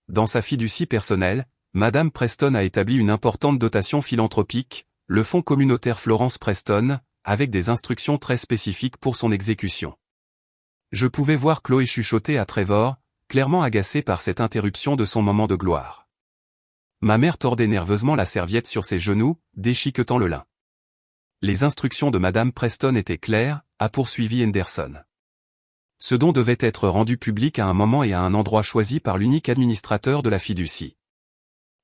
Dans sa fiducie personnelle, Madame Preston a établi une importante dotation philanthropique, le Fonds communautaire Florence Preston, avec des instructions très spécifiques pour son exécution. Je pouvais voir Chloé chuchoter à Trevor, clairement agacée par cette interruption de son moment de gloire. Ma mère tordait nerveusement la serviette sur ses genoux, déchiquetant le lin. Les instructions de Madame Preston étaient claires, a poursuivi Henderson. Ce don devait être rendu public à un moment et à un endroit choisi par l'unique administrateur de la fiducie.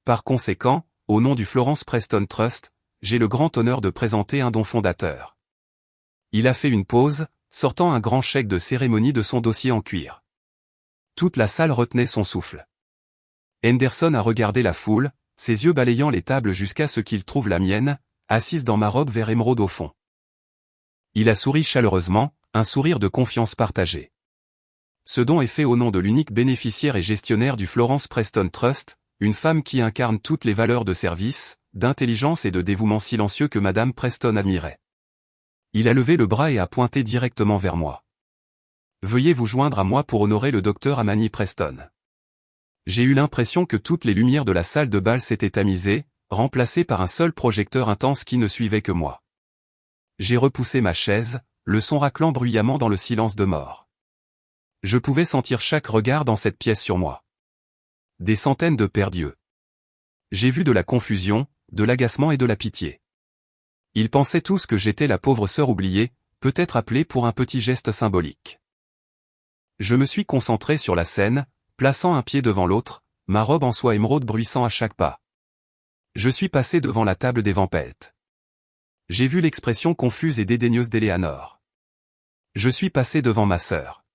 Par conséquent, au nom du Florence Preston Trust, j'ai le grand honneur de présenter un don fondateur. Il a fait une pause, sortant un grand chèque de cérémonie de son dossier en cuir. Toute la salle retenait son souffle. Henderson a regardé la foule, ses yeux balayant les tables jusqu'à ce qu'il trouve la mienne, assise dans ma robe vert émeraude au fond. Il a souri chaleureusement, un sourire de confiance partagée. Ce don est fait au nom de l'unique bénéficiaire et gestionnaire du Florence Preston Trust, une femme qui incarne toutes les valeurs de service, d'intelligence et de dévouement silencieux que Madame Preston admirait. Il a levé le bras et a pointé directement vers moi. Veuillez vous joindre à moi pour honorer le docteur Amani Preston. J'ai eu l'impression que toutes les lumières de la salle de bal s'étaient tamisées, remplacées par un seul projecteur intense qui ne suivait que moi. J'ai repoussé ma chaise, le son raclant bruyamment dans le silence de mort. Je pouvais sentir chaque regard dans cette pièce sur moi. Des centaines de paires d'yeux. J'ai vu de la confusion, de l'agacement et de la pitié. Ils pensaient tous que j'étais la pauvre sœur oubliée, peut-être appelée pour un petit geste symbolique. Je me suis concentré sur la scène, plaçant un pied devant l'autre, ma robe en soie émeraude bruissant à chaque pas. Je suis passé devant la table des Van Pelt. J'ai vu l'expression confuse et dédaigneuse d'Eleanor. Je suis passé devant ma sœur.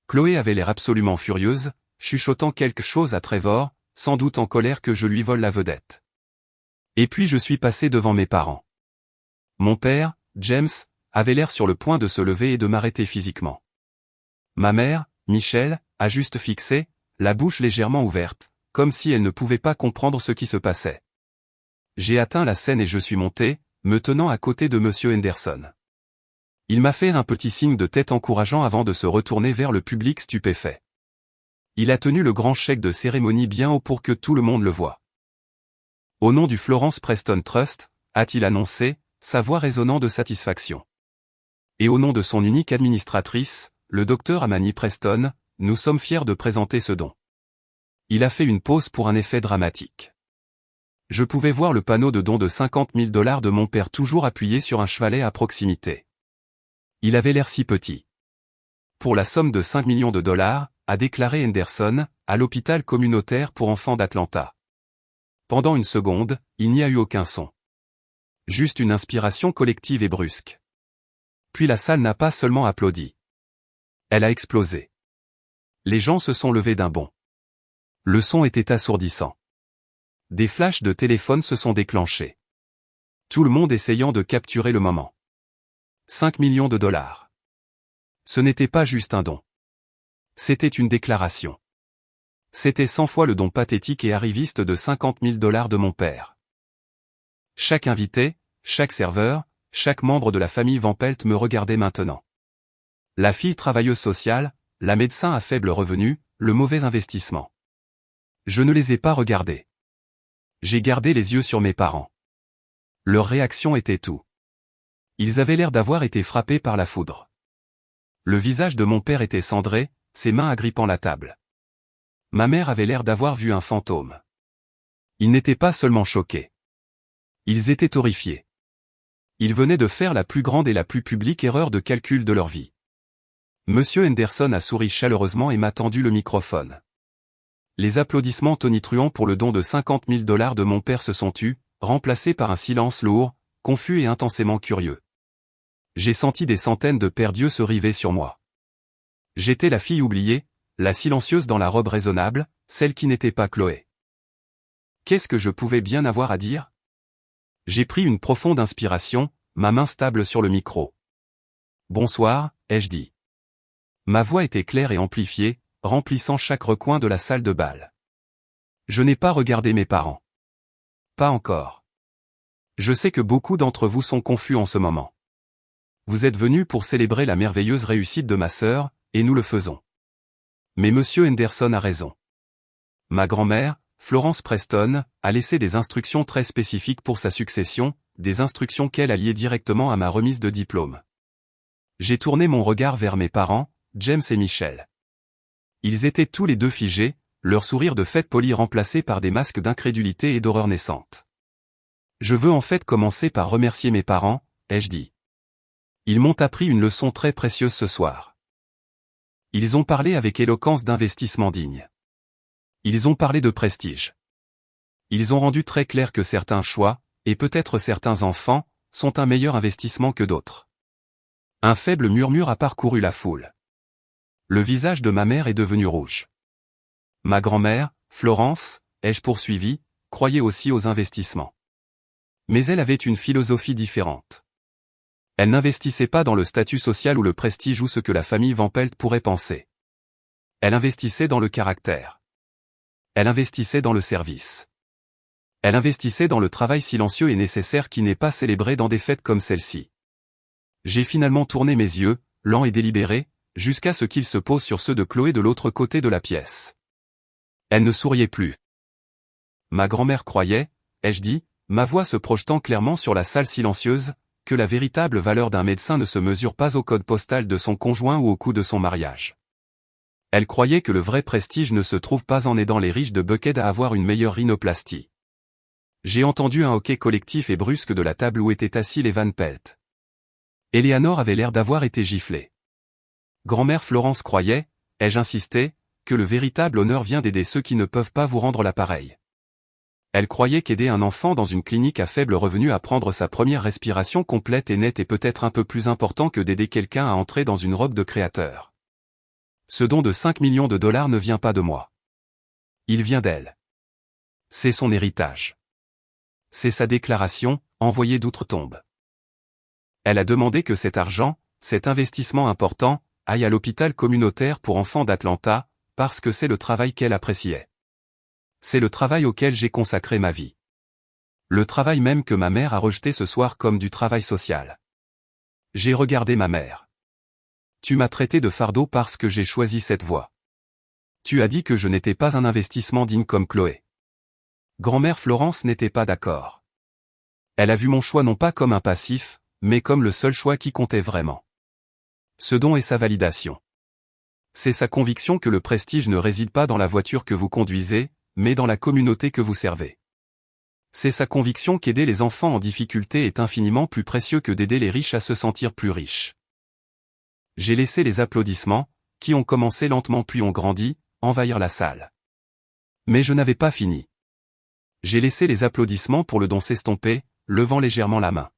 Chloé avait l'air absolument furieuse, chuchotant quelque chose à Trevor, sans doute en colère que je lui vole la vedette. Et puis je suis passé devant mes parents. Mon père, James, avait l'air sur le point de se lever et de m'arrêter physiquement. Ma mère, Michelle, a juste fixé, la bouche légèrement ouverte, comme si elle ne pouvait pas comprendre ce qui se passait. J'ai atteint la scène et je suis monté, me tenant à côté de Monsieur Henderson. Il m'a fait un petit signe de tête encourageant avant de se retourner vers le public stupéfait. Il a tenu le grand chèque de cérémonie bien haut pour que tout le monde le voie. Au nom du Florence Preston Trust, a-t-il annoncé, sa voix résonnant de satisfaction. Et au nom de son unique administratrice, le docteur Amani Preston, nous sommes fiers de présenter ce don. Il a fait une pause pour un effet dramatique. Je pouvais voir le panneau de don de $50 000 de mon père toujours appuyé sur un chevalet à proximité. Il avait l'air si petit. Pour la somme de $5 millions, a déclaré Henderson, à l'hôpital communautaire pour enfants d'Atlanta. Pendant une seconde, il n'y a eu aucun son. Juste une inspiration collective et brusque. Puis la salle n'a pas seulement applaudi. Elle a explosé. Les gens se sont levés d'un bond. Le son était assourdissant. Des flashs de téléphone se sont déclenchés. Tout le monde essayant de capturer le moment. $5 millions. Ce n'était pas juste un don. C'était une déclaration. C'était 100 fois le don pathétique et arriviste de $50 000 de mon père. Chaque invité, chaque serveur, chaque membre de la famille Van Pelt me regardait maintenant. La fille travailleuse sociale, la médecin à faible revenu, le mauvais investissement. Je ne les ai pas regardés. J'ai gardé les yeux sur mes parents. Leur réaction était tout. Ils avaient l'air d'avoir été frappés par la foudre. Le visage de mon père était cendré, ses mains agrippant la table. Ma mère avait l'air d'avoir vu un fantôme. Ils n'étaient pas seulement choqués. Ils étaient horrifiés. Ils venaient de faire la plus grande et la plus publique erreur de calcul de leur vie. Monsieur Henderson a souri chaleureusement et m'a tendu le microphone. Les applaudissements tonitruants pour le don de $50 000 de mon père se sont tus, remplacés par un silence lourd, confus et intensément curieux. J'ai senti des centaines de paires d'yeux se river sur moi. J'étais la fille oubliée, la silencieuse dans la robe raisonnable, celle qui n'était pas Chloé. Qu'est-ce que je pouvais bien avoir à dire? J'ai pris une profonde inspiration, ma main stable sur le micro. Bonsoir, ai-je dit. Ma voix était claire et amplifiée, remplissant chaque recoin de la salle de bal. Je n'ai pas regardé mes parents. Pas encore. Je sais que beaucoup d'entre vous sont confus en ce moment. Vous êtes venus pour célébrer la merveilleuse réussite de ma sœur, et nous le faisons. Mais Monsieur Henderson a raison. Ma grand-mère, Florence Preston, a laissé des instructions très spécifiques pour sa succession, des instructions qu'elle a liées directement à ma remise de diplôme. J'ai tourné mon regard vers mes parents, James et Michelle. Ils étaient tous les deux figés, leur sourire de fête poli remplacé par des masques d'incrédulité et d'horreur naissante. Je veux en fait commencer par remercier mes parents, ai-je dit. Ils m'ont appris une leçon très précieuse ce soir. Ils ont parlé avec éloquence d'investissement digne. Ils ont parlé de prestige. Ils ont rendu très clair que certains choix, et peut-être certains enfants, sont un meilleur investissement que d'autres. Un faible murmure a parcouru la foule. Le visage de ma mère est devenu rouge. Ma grand-mère, Florence, ai-je poursuivi, croyait aussi aux investissements. Mais elle avait une philosophie différente. Elle n'investissait pas dans le statut social ou le prestige ou ce que la famille Van Pelt pourrait penser. Elle investissait dans le caractère. Elle investissait dans le service. Elle investissait dans le travail silencieux et nécessaire qui n'est pas célébré dans des fêtes comme celle-ci. J'ai finalement tourné mes yeux, lents et délibérés, jusqu'à ce qu'ils se posent sur ceux de Chloé de l'autre côté de la pièce. Elle ne souriait plus. Ma grand-mère croyait, ai-je dit, ma voix se projetant clairement sur la salle silencieuse, que la véritable valeur d'un médecin ne se mesure pas au code postal de son conjoint ou au coût de son mariage. Elle croyait que le vrai prestige ne se trouve pas en aidant les riches de Buckhead à avoir une meilleure rhinoplastie. J'ai entendu un hoquet collectif et brusque de la table où étaient assis les Van Pelt. Eleanor avait l'air d'avoir été giflée. Grand-mère Florence croyait, ai-je insisté, que le véritable honneur vient d'aider ceux qui ne peuvent pas vous rendre l'appareil. Elle croyait qu'aider un enfant dans une clinique à faible revenu à prendre sa première respiration complète et nette est peut-être un peu plus important que d'aider quelqu'un à entrer dans une robe de créateur. Ce don de 5 millions de dollars ne vient pas de moi. Il vient d'elle. C'est son héritage. C'est sa déclaration, envoyée d'outre-tombe. Elle a demandé que cet argent, cet investissement important, aille à l'hôpital communautaire pour enfants d'Atlanta, parce que c'est le travail qu'elle appréciait. C'est le travail auquel j'ai consacré ma vie. Le travail même que ma mère a rejeté ce soir comme du travail social. J'ai regardé ma mère. Tu m'as traité de fardeau parce que j'ai choisi cette voie. Tu as dit que je n'étais pas un investissement digne comme Chloé. Grand-mère Florence n'était pas d'accord. Elle a vu mon choix non pas comme un passif, mais comme le seul choix qui comptait vraiment. Ce don est sa validation. C'est sa conviction que le prestige ne réside pas dans la voiture que vous conduisez, mais dans la communauté que vous servez. C'est sa conviction qu'aider les enfants en difficulté est infiniment plus précieux que d'aider les riches à se sentir plus riches. J'ai laissé les applaudissements, qui ont commencé lentement puis ont grandi, envahir la salle. Mais je n'avais pas fini. J'ai laissé les applaudissements pour le don s'estomper, levant légèrement la main.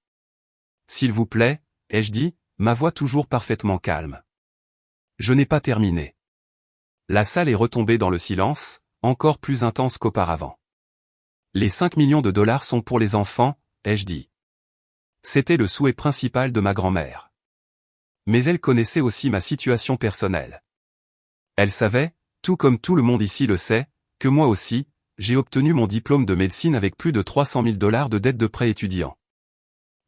S'il vous plaît, ai-je dit, ma voix toujours parfaitement calme. Je n'ai pas terminé. La salle est retombée dans le silence, encore plus intense qu'auparavant. Les 5 millions de dollars sont pour les enfants, ai-je dit. C'était le souhait principal de ma grand-mère. Mais elle connaissait aussi ma situation personnelle. Elle savait, tout comme tout le monde ici le sait, que moi aussi, j'ai obtenu mon diplôme de médecine avec plus de 300 000 dollars de dette de prêt étudiant.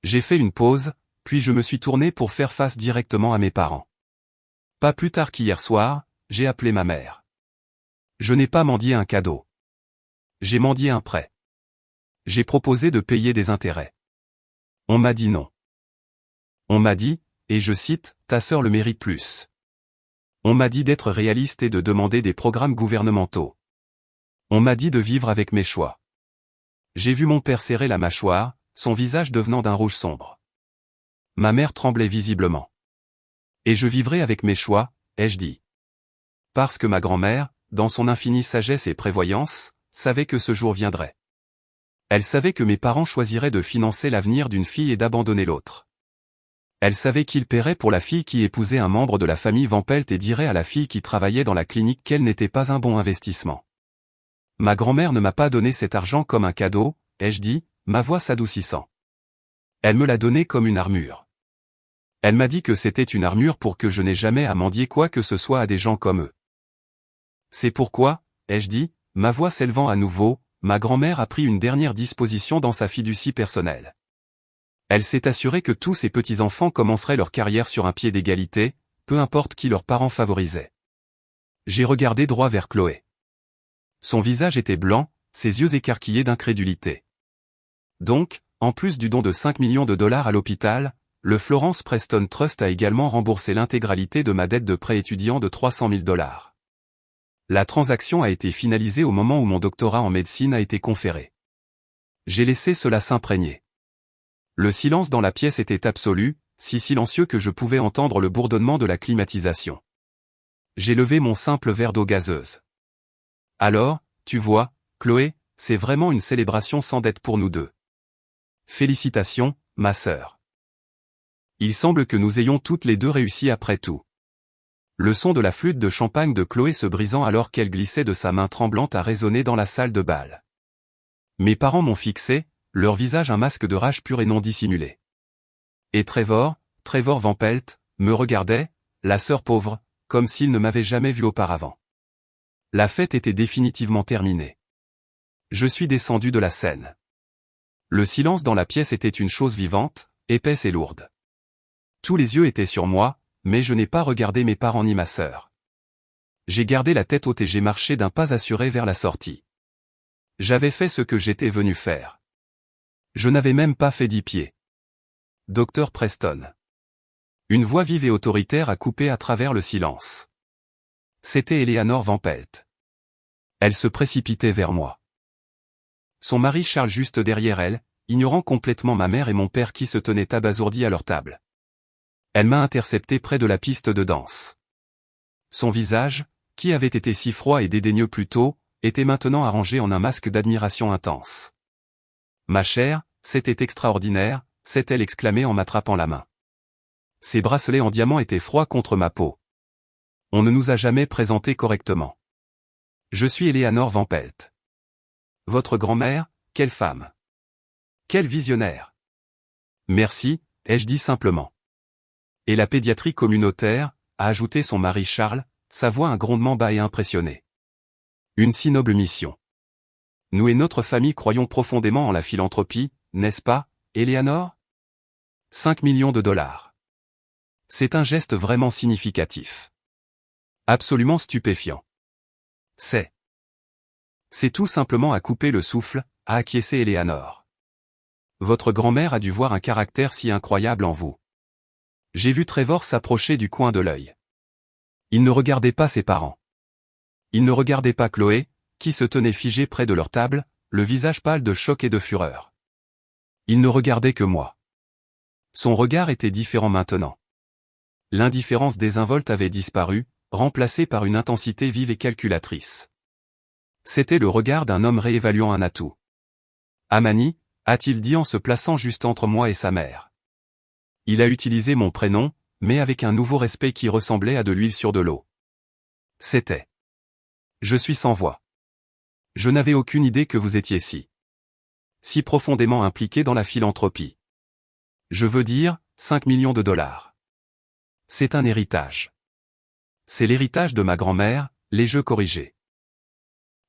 J'ai fait une pause, puis je me suis tourné pour faire face directement à mes parents. Pas plus tard qu'hier soir, j'ai appelé ma mère. Je n'ai pas mendié un cadeau. J'ai mendié un prêt. J'ai proposé de payer des intérêts. On m'a dit non. On m'a dit, et je cite, ta sœur le mérite plus. On m'a dit d'être réaliste et de demander des programmes gouvernementaux. On m'a dit de vivre avec mes choix. J'ai vu mon père serrer la mâchoire, son visage devenant d'un rouge sombre. Ma mère tremblait visiblement. Et je vivrai avec mes choix, ai-je dit. Parce que ma grand-mère, dans son infinie sagesse et prévoyance, savait que ce jour viendrait. Elle savait que mes parents choisiraient de financer l'avenir d'une fille et d'abandonner l'autre. Elle savait qu'ils paieraient pour la fille qui épousait un membre de la famille Van Pelt et dirait à la fille qui travaillait dans la clinique qu'elle n'était pas un bon investissement. Ma grand-mère ne m'a pas donné cet argent comme un cadeau, ai-je dit, ma voix s'adoucissant. Elle me l'a donné comme une armure. Elle m'a dit que c'était une armure pour que je n'ai jamais à mendier quoi que ce soit à des gens comme eux. C'est pourquoi, ai-je dit, ma voix s'élevant à nouveau, ma grand-mère a pris une dernière disposition dans sa fiducie personnelle. Elle s'est assurée que tous ses petits-enfants commenceraient leur carrière sur un pied d'égalité, peu importe qui leurs parents favorisaient. J'ai regardé droit vers Chloé. Son visage était blanc, ses yeux écarquillés d'incrédulité. Donc, en plus du don de 5 millions de dollars à l'hôpital, le Florence Preston Trust a également remboursé l'intégralité de ma dette de prêt étudiant de 300 000 dollars. La transaction a été finalisée au moment où mon doctorat en médecine a été conféré. J'ai laissé cela s'imprégner. Le silence dans la pièce était absolu, si silencieux que je pouvais entendre le bourdonnement de la climatisation. J'ai levé mon simple verre d'eau gazeuse. Alors, tu vois, Chloé, c'est vraiment une célébration sans dette pour nous deux. Félicitations, ma sœur. Il semble que nous ayons toutes les deux réussi après tout. Le son de la flûte de champagne de Chloé se brisant alors qu'elle glissait de sa main tremblante a résonné dans la salle de bal. Mes parents m'ont fixé, leur visage un masque de rage pure et non dissimulé. Et Trevor Van Pelt, me regardait, la sœur pauvre, comme s'il ne m'avait jamais vu auparavant. La fête était définitivement terminée. Je suis descendu de la scène. Le silence dans la pièce était une chose vivante, épaisse et lourde. Tous les yeux étaient sur moi, mais je n'ai pas regardé mes parents ni ma sœur. J'ai gardé la tête haute et j'ai marché d'un pas assuré vers la sortie. J'avais fait ce que j'étais venu faire. Je n'avais même pas fait 10 pieds. Dr Preston. Une voix vive et autoritaire a coupé à travers le silence. C'était Eleanor Van Pelt. Elle se précipitait vers moi. Son mari Charles juste derrière elle, ignorant complètement ma mère et mon père qui se tenaient abasourdis à leur table. Elle m'a intercepté près de la piste de danse. Son visage, qui avait été si froid et dédaigneux plus tôt, était maintenant arrangé en un masque d'admiration intense. « Ma chère, c'était extraordinaire », s'est-elle exclamée en m'attrapant la main. Ses bracelets en diamant étaient froids contre ma peau. On ne nous a jamais présentés correctement. Je suis Eleanor Van Pelt. Votre grand-mère, quelle femme. Quel visionnaire. Merci, ai-je dit simplement. Et la pédiatrie communautaire, a ajouté son mari Charles, sa voix un grondement bas et impressionné. Une si noble mission. Nous et notre famille croyons profondément en la philanthropie, n'est-ce pas, Eleanor? 5 millions de dollars. C'est un geste vraiment significatif. Absolument stupéfiant. C'est tout simplement à couper le souffle, a acquiescé Eleanor. Votre grand-mère a dû voir un caractère si incroyable en vous. J'ai vu Trevor s'approcher du coin de l'œil. Il ne regardait pas ses parents. Il ne regardait pas Chloé, qui se tenait figée près de leur table, le visage pâle de choc et de fureur. Il ne regardait que moi. Son regard était différent maintenant. L'indifférence désinvolte avait disparu, remplacée par une intensité vive et calculatrice. C'était le regard d'un homme réévaluant un atout. « Amani », a-t-il dit en se plaçant juste entre moi et sa mère. Il a utilisé mon prénom, mais avec un nouveau respect qui ressemblait à de l'huile sur de l'eau. C'était. Je suis sans voix. Je n'avais aucune idée que vous étiez si profondément impliqué dans la philanthropie. Je veux dire, 5 millions de dollars. C'est un héritage. C'est l'héritage de ma grand-mère, les jeux corrigés.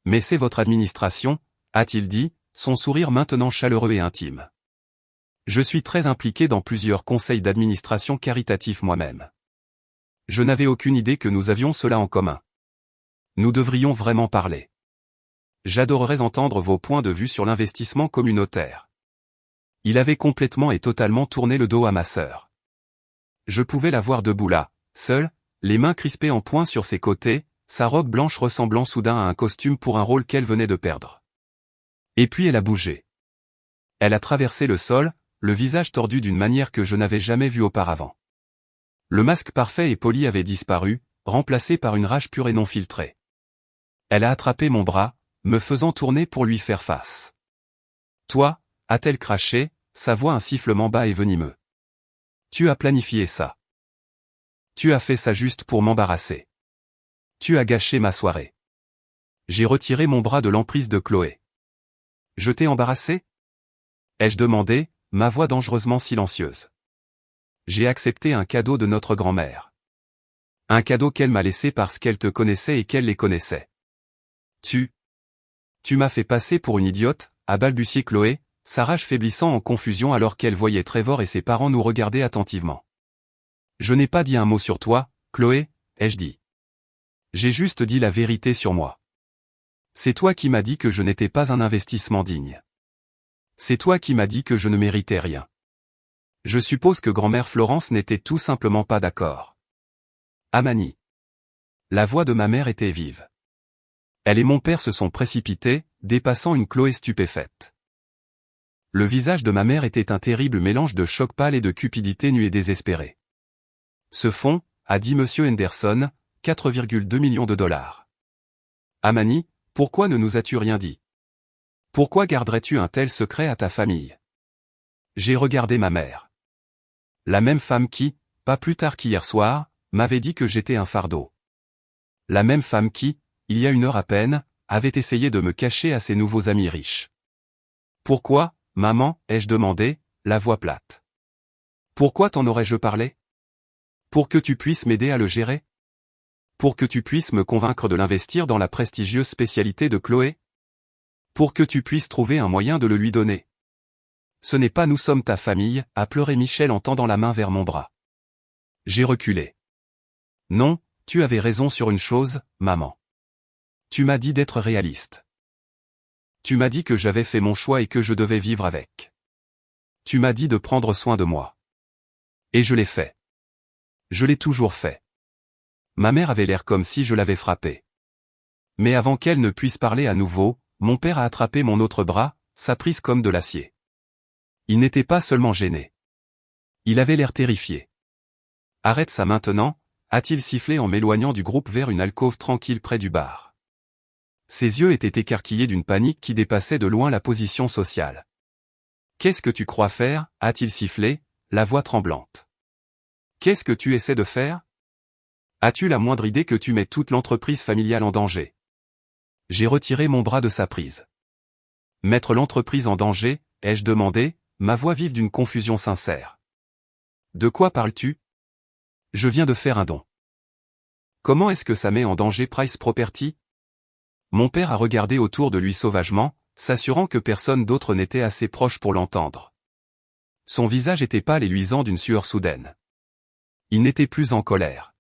Mais c'est votre administration, a-t-il dit, son sourire maintenant chaleureux et intime. Je suis très impliqué dans plusieurs conseils d'administration caritatifs moi-même. Je n'avais aucune idée que nous avions cela en commun. Nous devrions vraiment parler. J'adorerais entendre vos points de vue sur l'investissement communautaire. Il avait complètement et totalement tourné le dos à ma sœur. Je pouvais la voir debout là, seule, les mains crispées en poing sur ses côtés, sa robe blanche ressemblant soudain à un costume pour un rôle qu'elle venait de perdre. Et puis elle a bougé. Elle a traversé le sol, le visage tordu d'une manière que je n'avais jamais vue auparavant. Le masque parfait et poli avait disparu, remplacé par une rage pure et non filtrée. Elle a attrapé mon bras, me faisant tourner pour lui faire face. « Toi » a-t-elle craché, sa voix un sifflement bas et venimeux. « Tu as planifié ça. Tu as fait ça juste pour m'embarrasser. Tu as gâché ma soirée. » J'ai retiré mon bras de l'emprise de Chloé. « Je t'ai embarrassé » ai-je demandé, ma voix dangereusement silencieuse. J'ai accepté un cadeau de notre grand-mère. Un cadeau qu'elle m'a laissé parce qu'elle te connaissait et qu'elle les connaissait. Tu m'as fait passer pour une idiote, a balbutié Chloé, sa rage faiblissant en confusion alors qu'elle voyait Trevor et ses parents nous regarder attentivement. Je n'ai pas dit un mot sur toi, Chloé, ai-je dit. J'ai juste dit la vérité sur moi. C'est toi qui m'as dit que je n'étais pas un investissement digne. C'est toi qui m'as dit que je ne méritais rien. Je suppose que grand-mère Florence n'était tout simplement pas d'accord. Amani. La voix de ma mère était vive. Elle et mon père se sont précipités, dépassant une Chloé stupéfaite. Le visage de ma mère était un terrible mélange de choc pâle et de cupidité nue et désespérée. Ce fonds, a dit Monsieur Henderson, 4,2 millions de dollars. Amani, pourquoi ne nous as-tu rien dit? Pourquoi garderais-tu un tel secret à ta famille? J'ai regardé ma mère. La même femme qui, pas plus tard qu'hier soir, m'avait dit que j'étais un fardeau. La même femme qui, il y a une heure à peine, avait essayé de me cacher à ses nouveaux amis riches. Pourquoi, maman, ai-je demandé, la voix plate. Pourquoi t'en aurais-je parlé? Pour que tu puisses m'aider à le gérer? Pour que tu puisses me convaincre de l'investir dans la prestigieuse spécialité de Chloé? Pour que tu puisses trouver un moyen de le lui donner. Ce n'est pas nous sommes ta famille, a pleuré Michel en tendant la main vers mon bras. J'ai reculé. Non, tu avais raison sur une chose, maman. Tu m'as dit d'être réaliste. Tu m'as dit que j'avais fait mon choix et que je devais vivre avec. Tu m'as dit de prendre soin de moi. Et je l'ai fait. Je l'ai toujours fait. Ma mère avait l'air comme si je l'avais frappée. Mais avant qu'elle ne puisse parler à nouveau, mon père a attrapé mon autre bras, sa prise comme de l'acier. Il n'était pas seulement gêné. Il avait l'air terrifié. Arrête ça maintenant, a-t-il sifflé en m'éloignant du groupe vers une alcôve tranquille près du bar. Ses yeux étaient écarquillés d'une panique qui dépassait de loin la position sociale. Qu'est-ce que tu crois faire, a-t-il sifflé, la voix tremblante. Qu'est-ce que tu essaies de faire? As-tu la moindre idée que tu mets toute l'entreprise familiale en danger? J'ai retiré mon bras de sa prise. Mettre l'entreprise en danger, ai-je demandé, ma voix vive d'une confusion sincère. De quoi parles-tu? Je viens de faire un don. Comment est-ce que ça met en danger Price Property? Mon père a regardé autour de lui sauvagement, s'assurant que personne d'autre n'était assez proche pour l'entendre. Son visage était pâle et luisant d'une sueur soudaine. Il n'était plus en colère.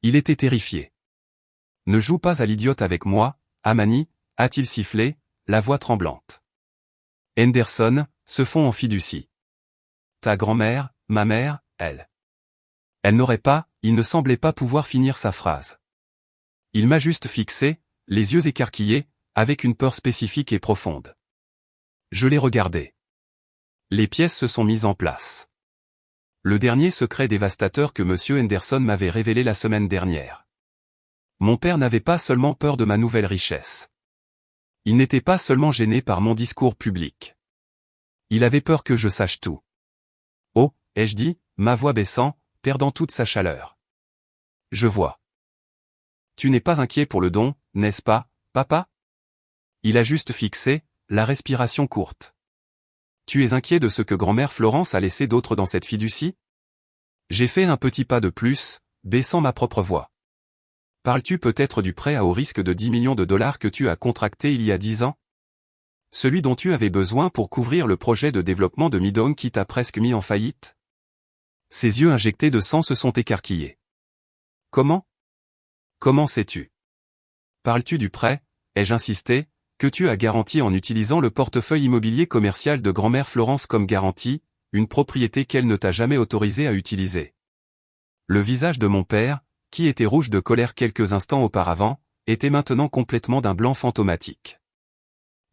Il était terrifié. Ne joue pas à l'idiote avec moi, Amani, a-t-il sifflé, la voix tremblante. Henderson, se fond en fiducie. Ta grand-mère, ma mère, elle. Elle n'aurait pas, il ne semblait pas pouvoir finir sa phrase. Il m'a juste fixé, les yeux écarquillés, avec une peur spécifique et profonde. Je l'ai regardé. Les pièces se sont mises en place. Le dernier secret dévastateur que M. Henderson m'avait révélé la semaine dernière. Mon père n'avait pas seulement peur de ma nouvelle richesse. Il n'était pas seulement gêné par mon discours public. Il avait peur que je sache tout. Oh, ai-je dit, ma voix baissant, perdant toute sa chaleur. Je vois. Tu n'es pas inquiet pour le don, n'est-ce pas, papa? Il a juste fixé, la respiration courte. Tu es inquiet de ce que grand-mère Florence a laissé d'autre dans cette fiducie? J'ai fait un petit pas de plus, baissant ma propre voix. Parles-tu peut-être du prêt à haut risque de 10 millions de dollars que tu as contracté il y a 10 ans? Celui dont tu avais besoin pour couvrir le projet de développement de Midong qui t'a presque mis en faillite? Ses yeux injectés de sang se sont écarquillés. Comment? Comment sais-tu? Parles-tu du prêt, ai-je insisté, que tu as garanti en utilisant le portefeuille immobilier commercial de grand-mère Florence comme garantie, une propriété qu'elle ne t'a jamais autorisé à utiliser? Le visage de mon père, qui était rouge de colère quelques instants auparavant, était maintenant complètement d'un blanc fantomatique.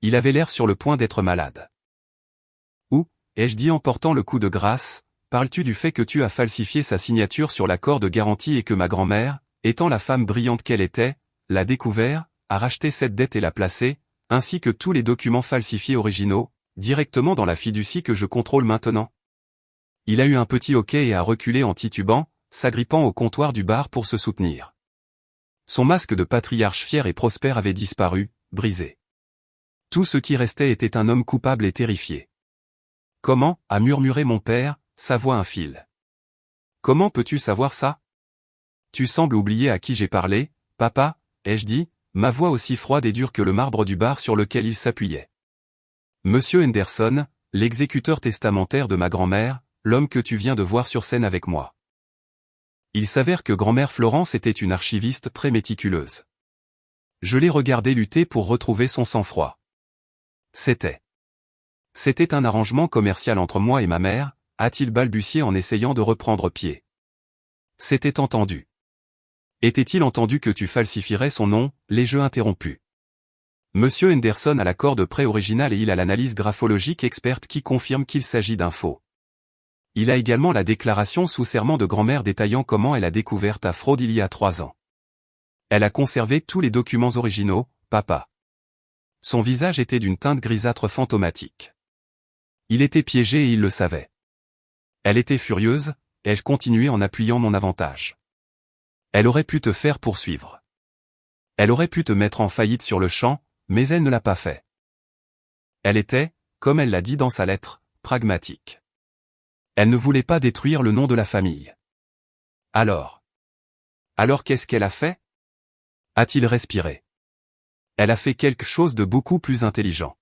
Il avait l'air sur le point d'être malade. Ou, ai-je dit en portant le coup de grâce, parles-tu du fait que tu as falsifié sa signature sur l'accord de garantie et que ma grand-mère, étant la femme brillante qu'elle était, l'a découvert, a racheté cette dette et l'a placée, ainsi que tous les documents falsifiés originaux, directement dans la fiducie que je contrôle maintenant? Il a eu un petit hoquet et a reculé en titubant, s'agrippant au comptoir du bar pour se soutenir. Son masque de patriarche fier et prospère avait disparu, brisé. Tout ce qui restait était un homme coupable et terrifié. Comment, a murmuré mon père, sa voix un fil. Comment peux-tu savoir ça? Tu sembles oublier à qui j'ai parlé, papa, ai-je dit, ma voix aussi froide et dure que le marbre du bar sur lequel il s'appuyait. Monsieur Henderson, l'exécuteur testamentaire de ma grand-mère, l'homme que tu viens de voir sur scène avec moi. Il s'avère que grand-mère Florence était une archiviste très méticuleuse. Je l'ai regardé lutter pour retrouver son sang-froid. C'était un arrangement commercial entre moi et ma mère, a-t-il balbutié en essayant de reprendre pied. C'était entendu. Était-il entendu que tu falsifierais son nom, les jeux interrompus. Monsieur Henderson a l'accord de prêt original et il a l'analyse graphologique experte qui confirme qu'il s'agit d'un faux. Il a également la déclaration sous serment de grand-mère détaillant comment elle a découvert ta fraude il y a 3 ans. Elle a conservé tous les documents originaux, papa. Son visage était d'une teinte grisâtre fantomatique. Il était piégé et il le savait. Elle était furieuse, ai-je continué en appuyant mon avantage. Elle aurait pu te faire poursuivre. Elle aurait pu te mettre en faillite sur le champ, mais elle ne l'a pas fait. Elle était, comme elle l'a dit dans sa lettre, pragmatique. Elle ne voulait pas détruire le nom de la famille. Alors qu'est-ce qu'elle a fait? A-t-il respiré? Elle a fait quelque chose de beaucoup plus intelligent.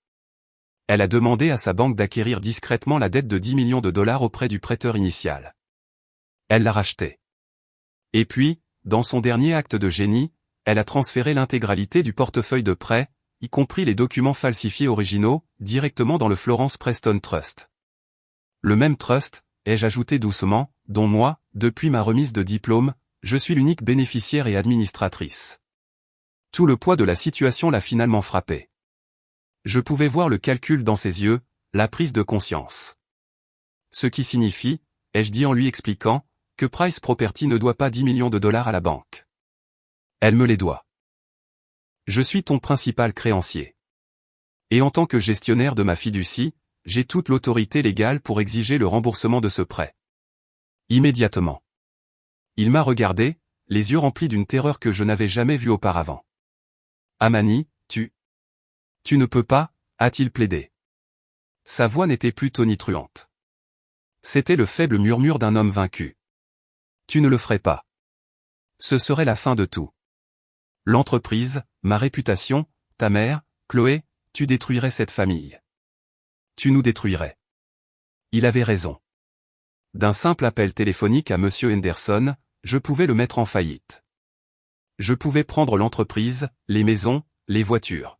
Elle a demandé à sa banque d'acquérir discrètement la dette de 10 millions de dollars auprès du prêteur initial. Elle l'a rachetée. Et puis, dans son dernier acte de génie, elle a transféré l'intégralité du portefeuille de prêt, y compris les documents falsifiés originaux, directement dans le Florence Preston Trust. Le même trust, ai-je ajouté doucement, dont moi, depuis ma remise de diplôme, je suis l'unique bénéficiaire et administratrice. Tout le poids de la situation l'a finalement frappé. Je pouvais voir le calcul dans ses yeux, la prise de conscience. Ce qui signifie, ai-je dit en lui expliquant, que Price Property ne doit pas 10 millions de dollars à la banque. Elle me les doit. Je suis ton principal créancier. Et en tant que gestionnaire de ma fiducie, j'ai toute l'autorité légale pour exiger le remboursement de ce prêt. Immédiatement. Il m'a regardé, les yeux remplis d'une terreur que je n'avais jamais vue auparavant. Amani, tu ne peux pas, a-t-il plaidé. Sa voix n'était plus tonitruante. C'était le faible murmure d'un homme vaincu. Tu ne le ferais pas. Ce serait la fin de tout. L'entreprise, ma réputation, ta mère, Chloé, tu détruirais cette famille. Tu nous détruirais. Il avait raison. D'un simple appel téléphonique à Monsieur Henderson, je pouvais le mettre en faillite. Je pouvais prendre l'entreprise, les maisons, les voitures.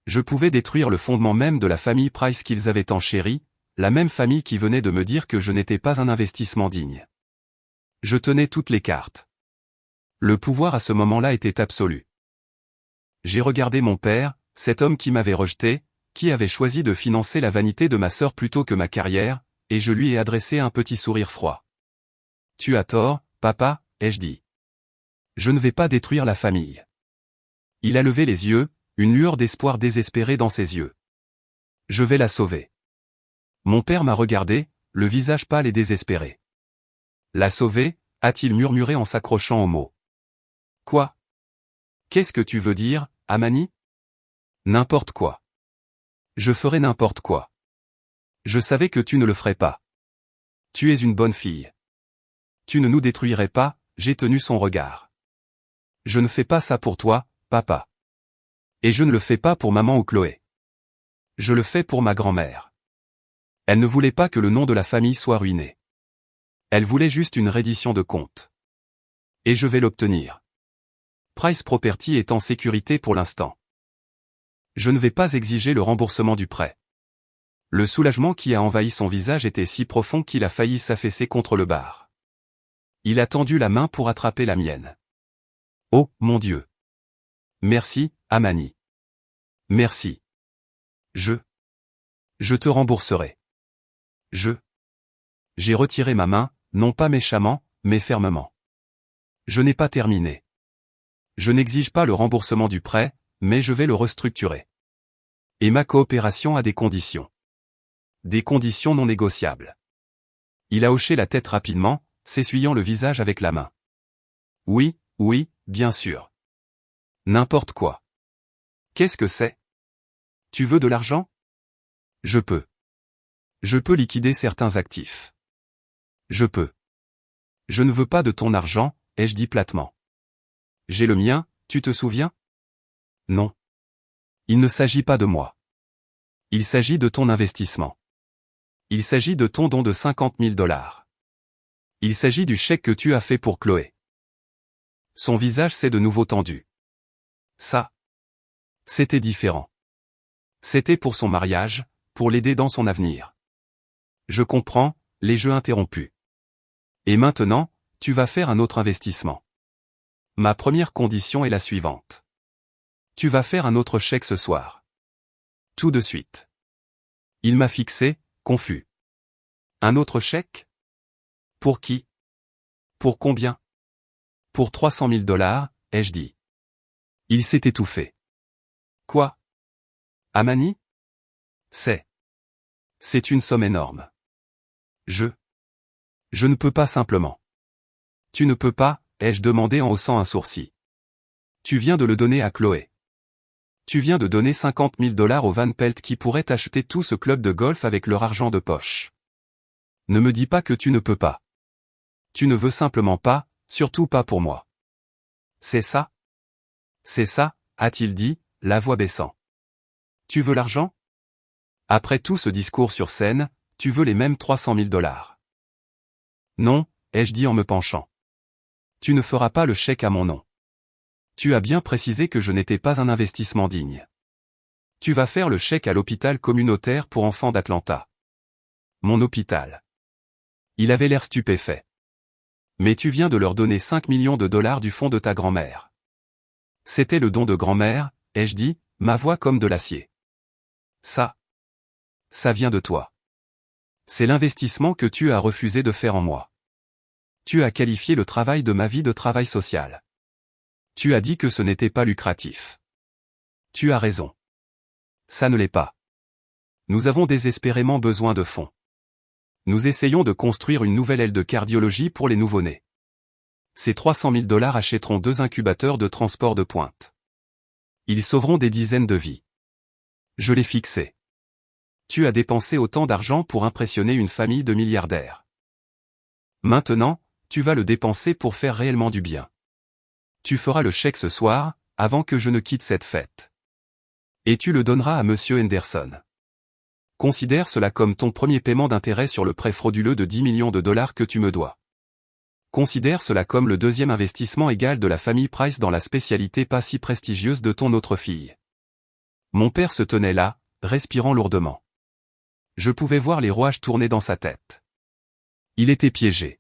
Je pouvais détruire le fondement même de la famille Price qu'ils avaient tant chérie, la même famille qui venait de me dire que je n'étais pas un investissement digne. Je tenais toutes les cartes. Le pouvoir à ce moment-là était absolu. J'ai regardé mon père, cet homme qui m'avait rejeté, qui avait choisi de financer la vanité de ma sœur plutôt que ma carrière, et je lui ai adressé un petit sourire froid. Tu as tort, papa, ai-je dit. Je ne vais pas détruire la famille. Il a levé les yeux, une lueur d'espoir désespérée dans ses yeux. Je vais la sauver. Mon père m'a regardé, le visage pâle et désespéré. La sauver, a-t-il murmuré en s'accrochant aux mots. Quoi? Qu'est-ce que tu veux dire, Amani? N'importe quoi. Je ferai n'importe quoi. Je savais que tu ne le ferais pas. Tu es une bonne fille. Tu ne nous détruirais pas, j'ai tenu son regard. Je ne fais pas ça pour toi, papa. Et je ne le fais pas pour maman ou Chloé. Je le fais pour ma grand-mère. Elle ne voulait pas que le nom de la famille soit ruiné. Elle voulait juste une reddition de compte. Et je vais l'obtenir. Price Property est en sécurité pour l'instant. Je ne vais pas exiger le remboursement du prêt. Le soulagement qui a envahi son visage était si profond qu'il a failli s'affaisser contre le bar. Il a tendu la main pour attraper la mienne. Oh, mon Dieu. Merci, Amani. Merci. Je te rembourserai. J'ai retiré ma main, non pas méchamment, mais fermement. Je n'ai pas terminé. Je n'exige pas le remboursement du prêt, mais je vais le restructurer. Et ma coopération a des conditions. Des conditions non négociables. Il a hoché la tête rapidement, s'essuyant le visage avec la main. Oui, bien sûr. N'importe quoi. Qu'est-ce que c'est? Tu veux de l'argent? Je peux. Je peux liquider certains actifs. Je peux. Je ne veux pas de ton argent, ai-je dit platement. J'ai le mien, tu te souviens? Non. Il ne s'agit pas de moi. Il s'agit de ton investissement. Il s'agit de ton don de 50 000 dollars. Il s'agit du chèque que tu as fait pour Chloé. Son visage s'est de nouveau tendu. Ça. C'était différent. C'était pour son mariage, pour l'aider dans son avenir. Je comprends, les jeux interrompus. Et maintenant, tu vas faire un autre investissement. Ma première condition est la suivante. Tu vas faire un autre chèque ce soir. Tout de suite. Il m'a fixé, confus. Un autre chèque? Pour qui? Pour combien? Pour 300 000 dollars, ai-je dit. Il s'est étouffé. Quoi? Amani? C'est une somme énorme. Je ne peux pas simplement. Tu ne peux pas, ai-je demandé en haussant un sourcil. Tu viens de le donner à Chloé. Tu viens de donner 50 000 $ aux Van Pelt qui pourraient acheter tout ce club de golf avec leur argent de poche. Ne me dis pas que tu ne peux pas. Tu ne veux simplement pas, surtout pas pour moi. C'est ça? C'est ça, a-t-il dit, la voix baissant. Tu veux l'argent? Après tout ce discours sur scène, tu veux les mêmes 300 000 $. Non, ai-je dit en me penchant. Tu ne feras pas le chèque à mon nom. Tu as bien précisé que je n'étais pas un investissement digne. Tu vas faire le chèque à l'hôpital communautaire pour enfants d'Atlanta. Mon hôpital. Il avait l'air stupéfait. Mais tu viens de leur donner 5 millions de $ du fonds de ta grand-mère. C'était le don de grand-mère, ai-je dit, ma voix comme de l'acier. Ça vient de toi. C'est l'investissement que tu as refusé de faire en moi. Tu as qualifié le travail de ma vie de travail social. Tu as dit que ce n'était pas lucratif. Tu as raison. Ça ne l'est pas. Nous avons désespérément besoin de fonds. Nous essayons de construire une nouvelle aile de cardiologie pour les nouveau-nés. Ces 300 000 $ achèteront 2 incubateurs de transport de pointe. Ils sauveront des dizaines de vies. Je l'ai fixé. Tu as dépensé autant d'argent pour impressionner une famille de milliardaires. Maintenant, tu vas le dépenser pour faire réellement du bien. Tu feras le chèque ce soir, avant que je ne quitte cette fête. Et tu le donneras à Monsieur Henderson. Considère cela comme ton premier paiement d'intérêt sur le prêt frauduleux de 10 millions de $ que tu me dois. Considère cela comme le deuxième investissement égal de la famille Price dans la spécialité pas si prestigieuse de ton autre fille. Mon père se tenait là, respirant lourdement. Je pouvais voir les rouages tourner dans sa tête. Il était piégé.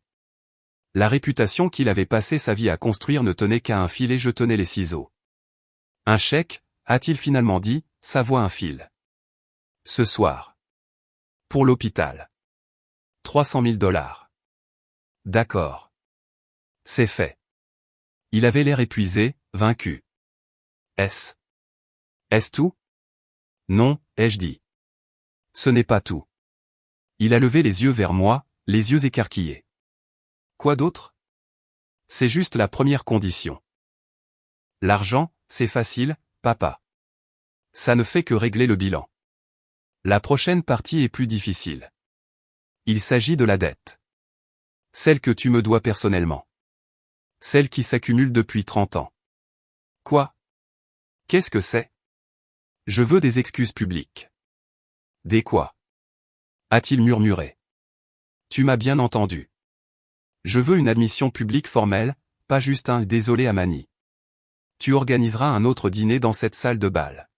La réputation qu'il avait passé sa vie à construire ne tenait qu'à un fil et je tenais les ciseaux. Un chèque, a-t-il finalement dit, sa voix un fil. Ce soir. Pour l'hôpital. 300 000 $. D'accord. C'est fait. Il avait l'air épuisé, vaincu. Est-ce tout? Non, ai-je dit. Ce n'est pas tout. Il a levé les yeux vers moi, les yeux écarquillés. Quoi d'autre? C'est juste la première condition. L'argent, c'est facile, papa. Ça ne fait que régler le bilan. La prochaine partie est plus difficile. Il s'agit de la dette. Celle que tu me dois personnellement. Celle qui s'accumule depuis 30 ans. Quoi? Qu'est-ce que c'est? Je veux des excuses publiques. Des quoi? A-t-il murmuré. Tu m'as bien entendu. Je veux une admission publique formelle, pas juste un « désolé Amani ». Tu organiseras un autre dîner dans cette salle de bal.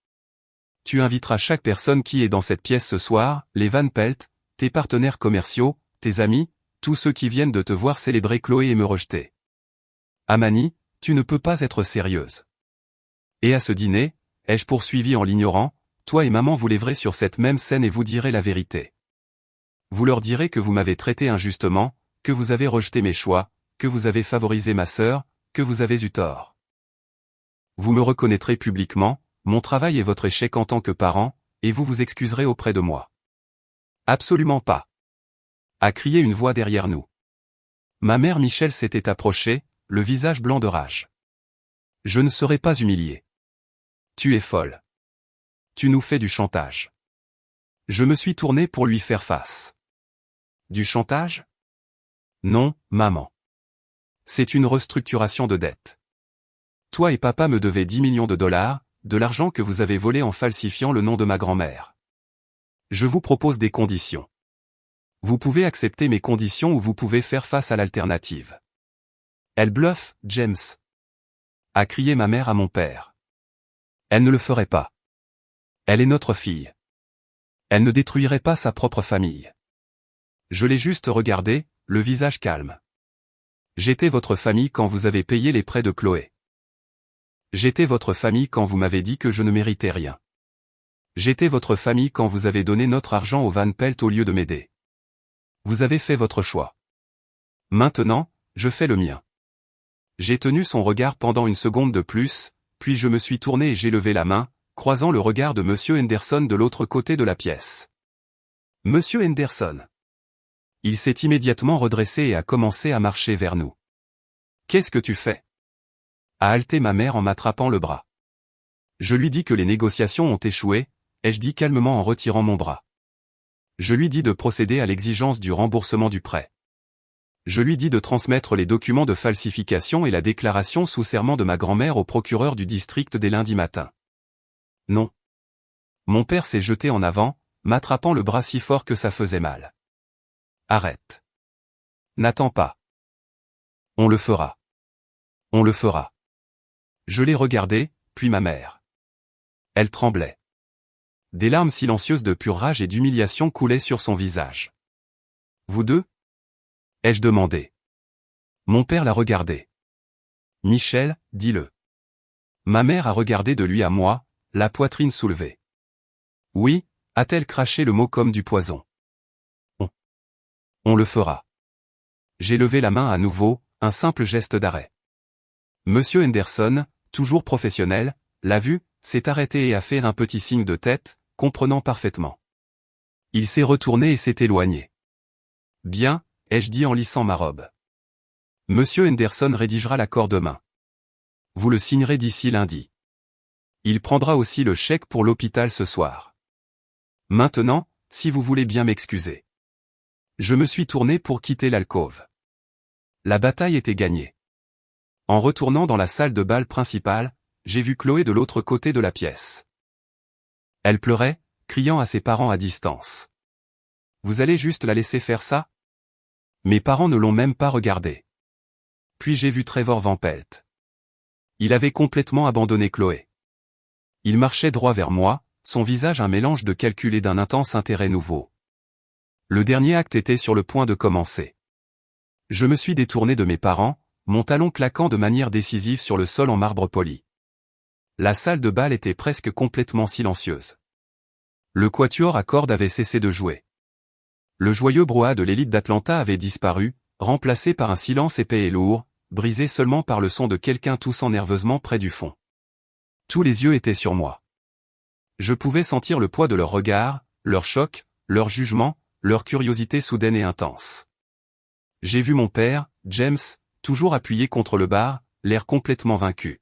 Tu inviteras chaque personne qui est dans cette pièce ce soir, les Van Pelt, tes partenaires commerciaux, tes amis, tous ceux qui viennent de te voir célébrer Chloé et me rejeter. Amani, tu ne peux pas être sérieuse. Et à ce dîner, ai-je poursuivi en l'ignorant, toi et maman vous lèverez sur cette même scène et vous direz la vérité. Vous leur direz que vous m'avez traité injustement, que vous avez rejeté mes choix, que vous avez favorisé ma sœur, que vous avez eu tort. Vous me reconnaîtrez publiquement, mon travail est votre échec en tant que parent, et vous vous excuserez auprès de moi. Absolument pas. A crié une voix derrière nous. Ma mère Michel s'était approchée, le visage blanc de rage. Je ne serai pas humilié. Tu es folle. Tu nous fais du chantage. Je me suis tourné pour lui faire face. Du chantage? Non, maman. C'est une restructuration de dette. Toi et papa me devez 10 millions de $, de l'argent que vous avez volé en falsifiant le nom de ma grand-mère. Je vous propose des conditions. Vous pouvez accepter mes conditions ou vous pouvez faire face à l'alternative. Elle bluffe, James. A crié ma mère à mon père. Elle ne le ferait pas. Elle est notre fille. Elle ne détruirait pas sa propre famille. Je l'ai juste regardé, le visage calme. J'étais votre famille quand vous avez payé les prêts de Chloé. J'étais votre famille quand vous m'avez dit que je ne méritais rien. J'étais votre famille quand vous avez donné notre argent au Van Pelt au lieu de m'aider. Vous avez fait votre choix. Maintenant, je fais le mien. J'ai tenu son regard pendant une seconde de plus, puis je me suis tourné et j'ai levé la main, croisant le regard de Monsieur Henderson de l'autre côté de la pièce. Monsieur Henderson. Il s'est immédiatement redressé et a commencé à marcher vers nous. « Qu'est-ce que tu fais ?» a haleté ma mère en m'attrapant le bras. Je lui dis que les négociations ont échoué, ai-je dit calmement en retirant mon bras. Je lui dis de procéder à l'exigence du remboursement du prêt. Je lui dis de transmettre les documents de falsification et la déclaration sous serment de ma grand-mère au procureur du district dès lundi matin. Non. Mon père s'est jeté en avant, m'attrapant le bras si fort que ça faisait mal. Arrête. N'attends pas. On le fera. On le fera. Je l'ai regardé, puis ma mère. Elle tremblait. Des larmes silencieuses de pure rage et d'humiliation coulaient sur son visage. Vous deux ? Ai-je demandé. Mon père l'a regardé. Michel, dis-le. Ma mère a regardé de lui à moi, la poitrine soulevée. Oui, a-t-elle craché le mot comme du poison. On le fera. J'ai levé la main à nouveau, un simple geste d'arrêt. Monsieur Henderson, toujours professionnel, l'a vu, s'est arrêté et a fait un petit signe de tête, comprenant parfaitement. Il s'est retourné et s'est éloigné. Bien, ai-je dit en lissant ma robe. Monsieur Henderson rédigera l'accord demain. Vous le signerez d'ici lundi. Il prendra aussi le chèque pour l'hôpital ce soir. Maintenant, si vous voulez bien m'excuser. Je me suis tourné pour quitter l'alcôve. La bataille était gagnée. En retournant dans la salle de bal principale, j'ai vu Chloé de l'autre côté de la pièce. Elle pleurait, criant à ses parents à distance. Vous allez juste la laisser faire ça ? Mes parents ne l'ont même pas regardée. Puis j'ai vu Trevor Van Pelt. Il avait complètement abandonné Chloé. Il marchait droit vers moi, son visage un mélange de calcul et d'un intense intérêt nouveau. Le dernier acte était sur le point de commencer. Je me suis détourné de mes parents, mon talon claquant de manière décisive sur le sol en marbre poli. La salle de bal était presque complètement silencieuse. Le quatuor à cordes avait cessé de jouer. Le joyeux brouhaha de l'élite d'Atlanta avait disparu, remplacé par un silence épais et lourd, brisé seulement par le son de quelqu'un toussant nerveusement près du fond. Tous les yeux étaient sur moi. Je pouvais sentir le poids de leur regard, leur choc, leur jugement, leur curiosité soudaine et intense. J'ai vu mon père, James, toujours appuyé contre le bar, l'air complètement vaincu.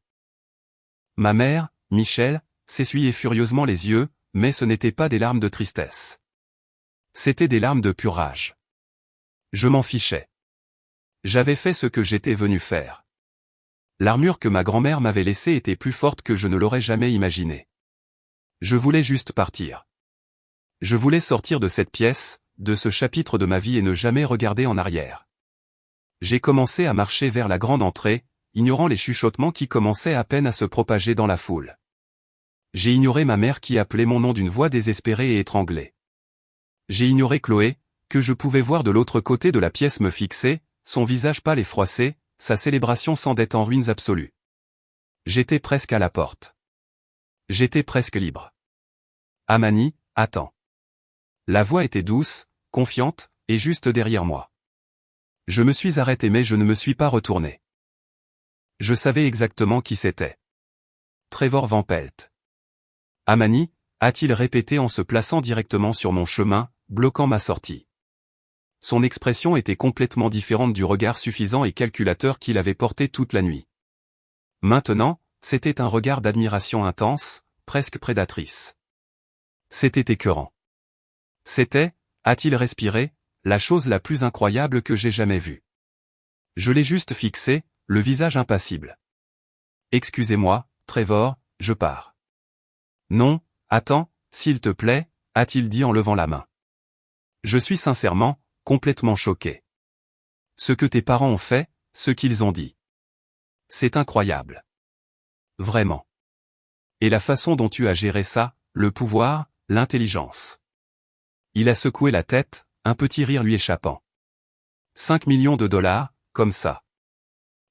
Ma mère, Michel, s'essuyait furieusement les yeux, mais ce n'étaient pas des larmes de tristesse. C'étaient des larmes de pure rage. Je m'en fichais. J'avais fait ce que j'étais venu faire. L'armure que ma grand-mère m'avait laissée était plus forte que je ne l'aurais jamais imaginé. Je voulais juste partir. Je voulais sortir de cette pièce, de ce chapitre de ma vie et ne jamais regarder en arrière. J'ai commencé à marcher vers la grande entrée, ignorant les chuchotements qui commençaient à peine à se propager dans la foule. J'ai ignoré ma mère qui appelait mon nom d'une voix désespérée et étranglée. J'ai ignoré Chloé, que je pouvais voir de l'autre côté de la pièce me fixer, son visage pâle et froissé, sa célébration semblait en ruines absolues. J'étais presque à la porte. J'étais presque libre. Amani, attends. La voix était douce, confiante, et juste derrière moi. Je me suis arrêté mais je ne me suis pas retourné. Je savais exactement qui c'était. Trevor Van Pelt. Amani, a-t-il répété en se plaçant directement sur mon chemin, bloquant ma sortie. Son expression était complètement différente du regard suffisant et calculateur qu'il avait porté toute la nuit. Maintenant, c'était un regard d'admiration intense, presque prédatrice. C'était écœurant. C'était, a-t-il respiré, la chose la plus incroyable que j'ai jamais vue. Je l'ai juste fixé, le visage impassible. Excusez-moi, Trevor, je pars. Non, attends, s'il te plaît, a-t-il dit en levant la main. Je suis sincèrement, complètement choqué. Ce que tes parents ont fait, ce qu'ils ont dit. C'est incroyable. Vraiment. Et la façon dont tu as géré ça, le pouvoir, l'intelligence. Il a secoué la tête, un petit rire lui échappant. 5 millions de dollars, comme ça.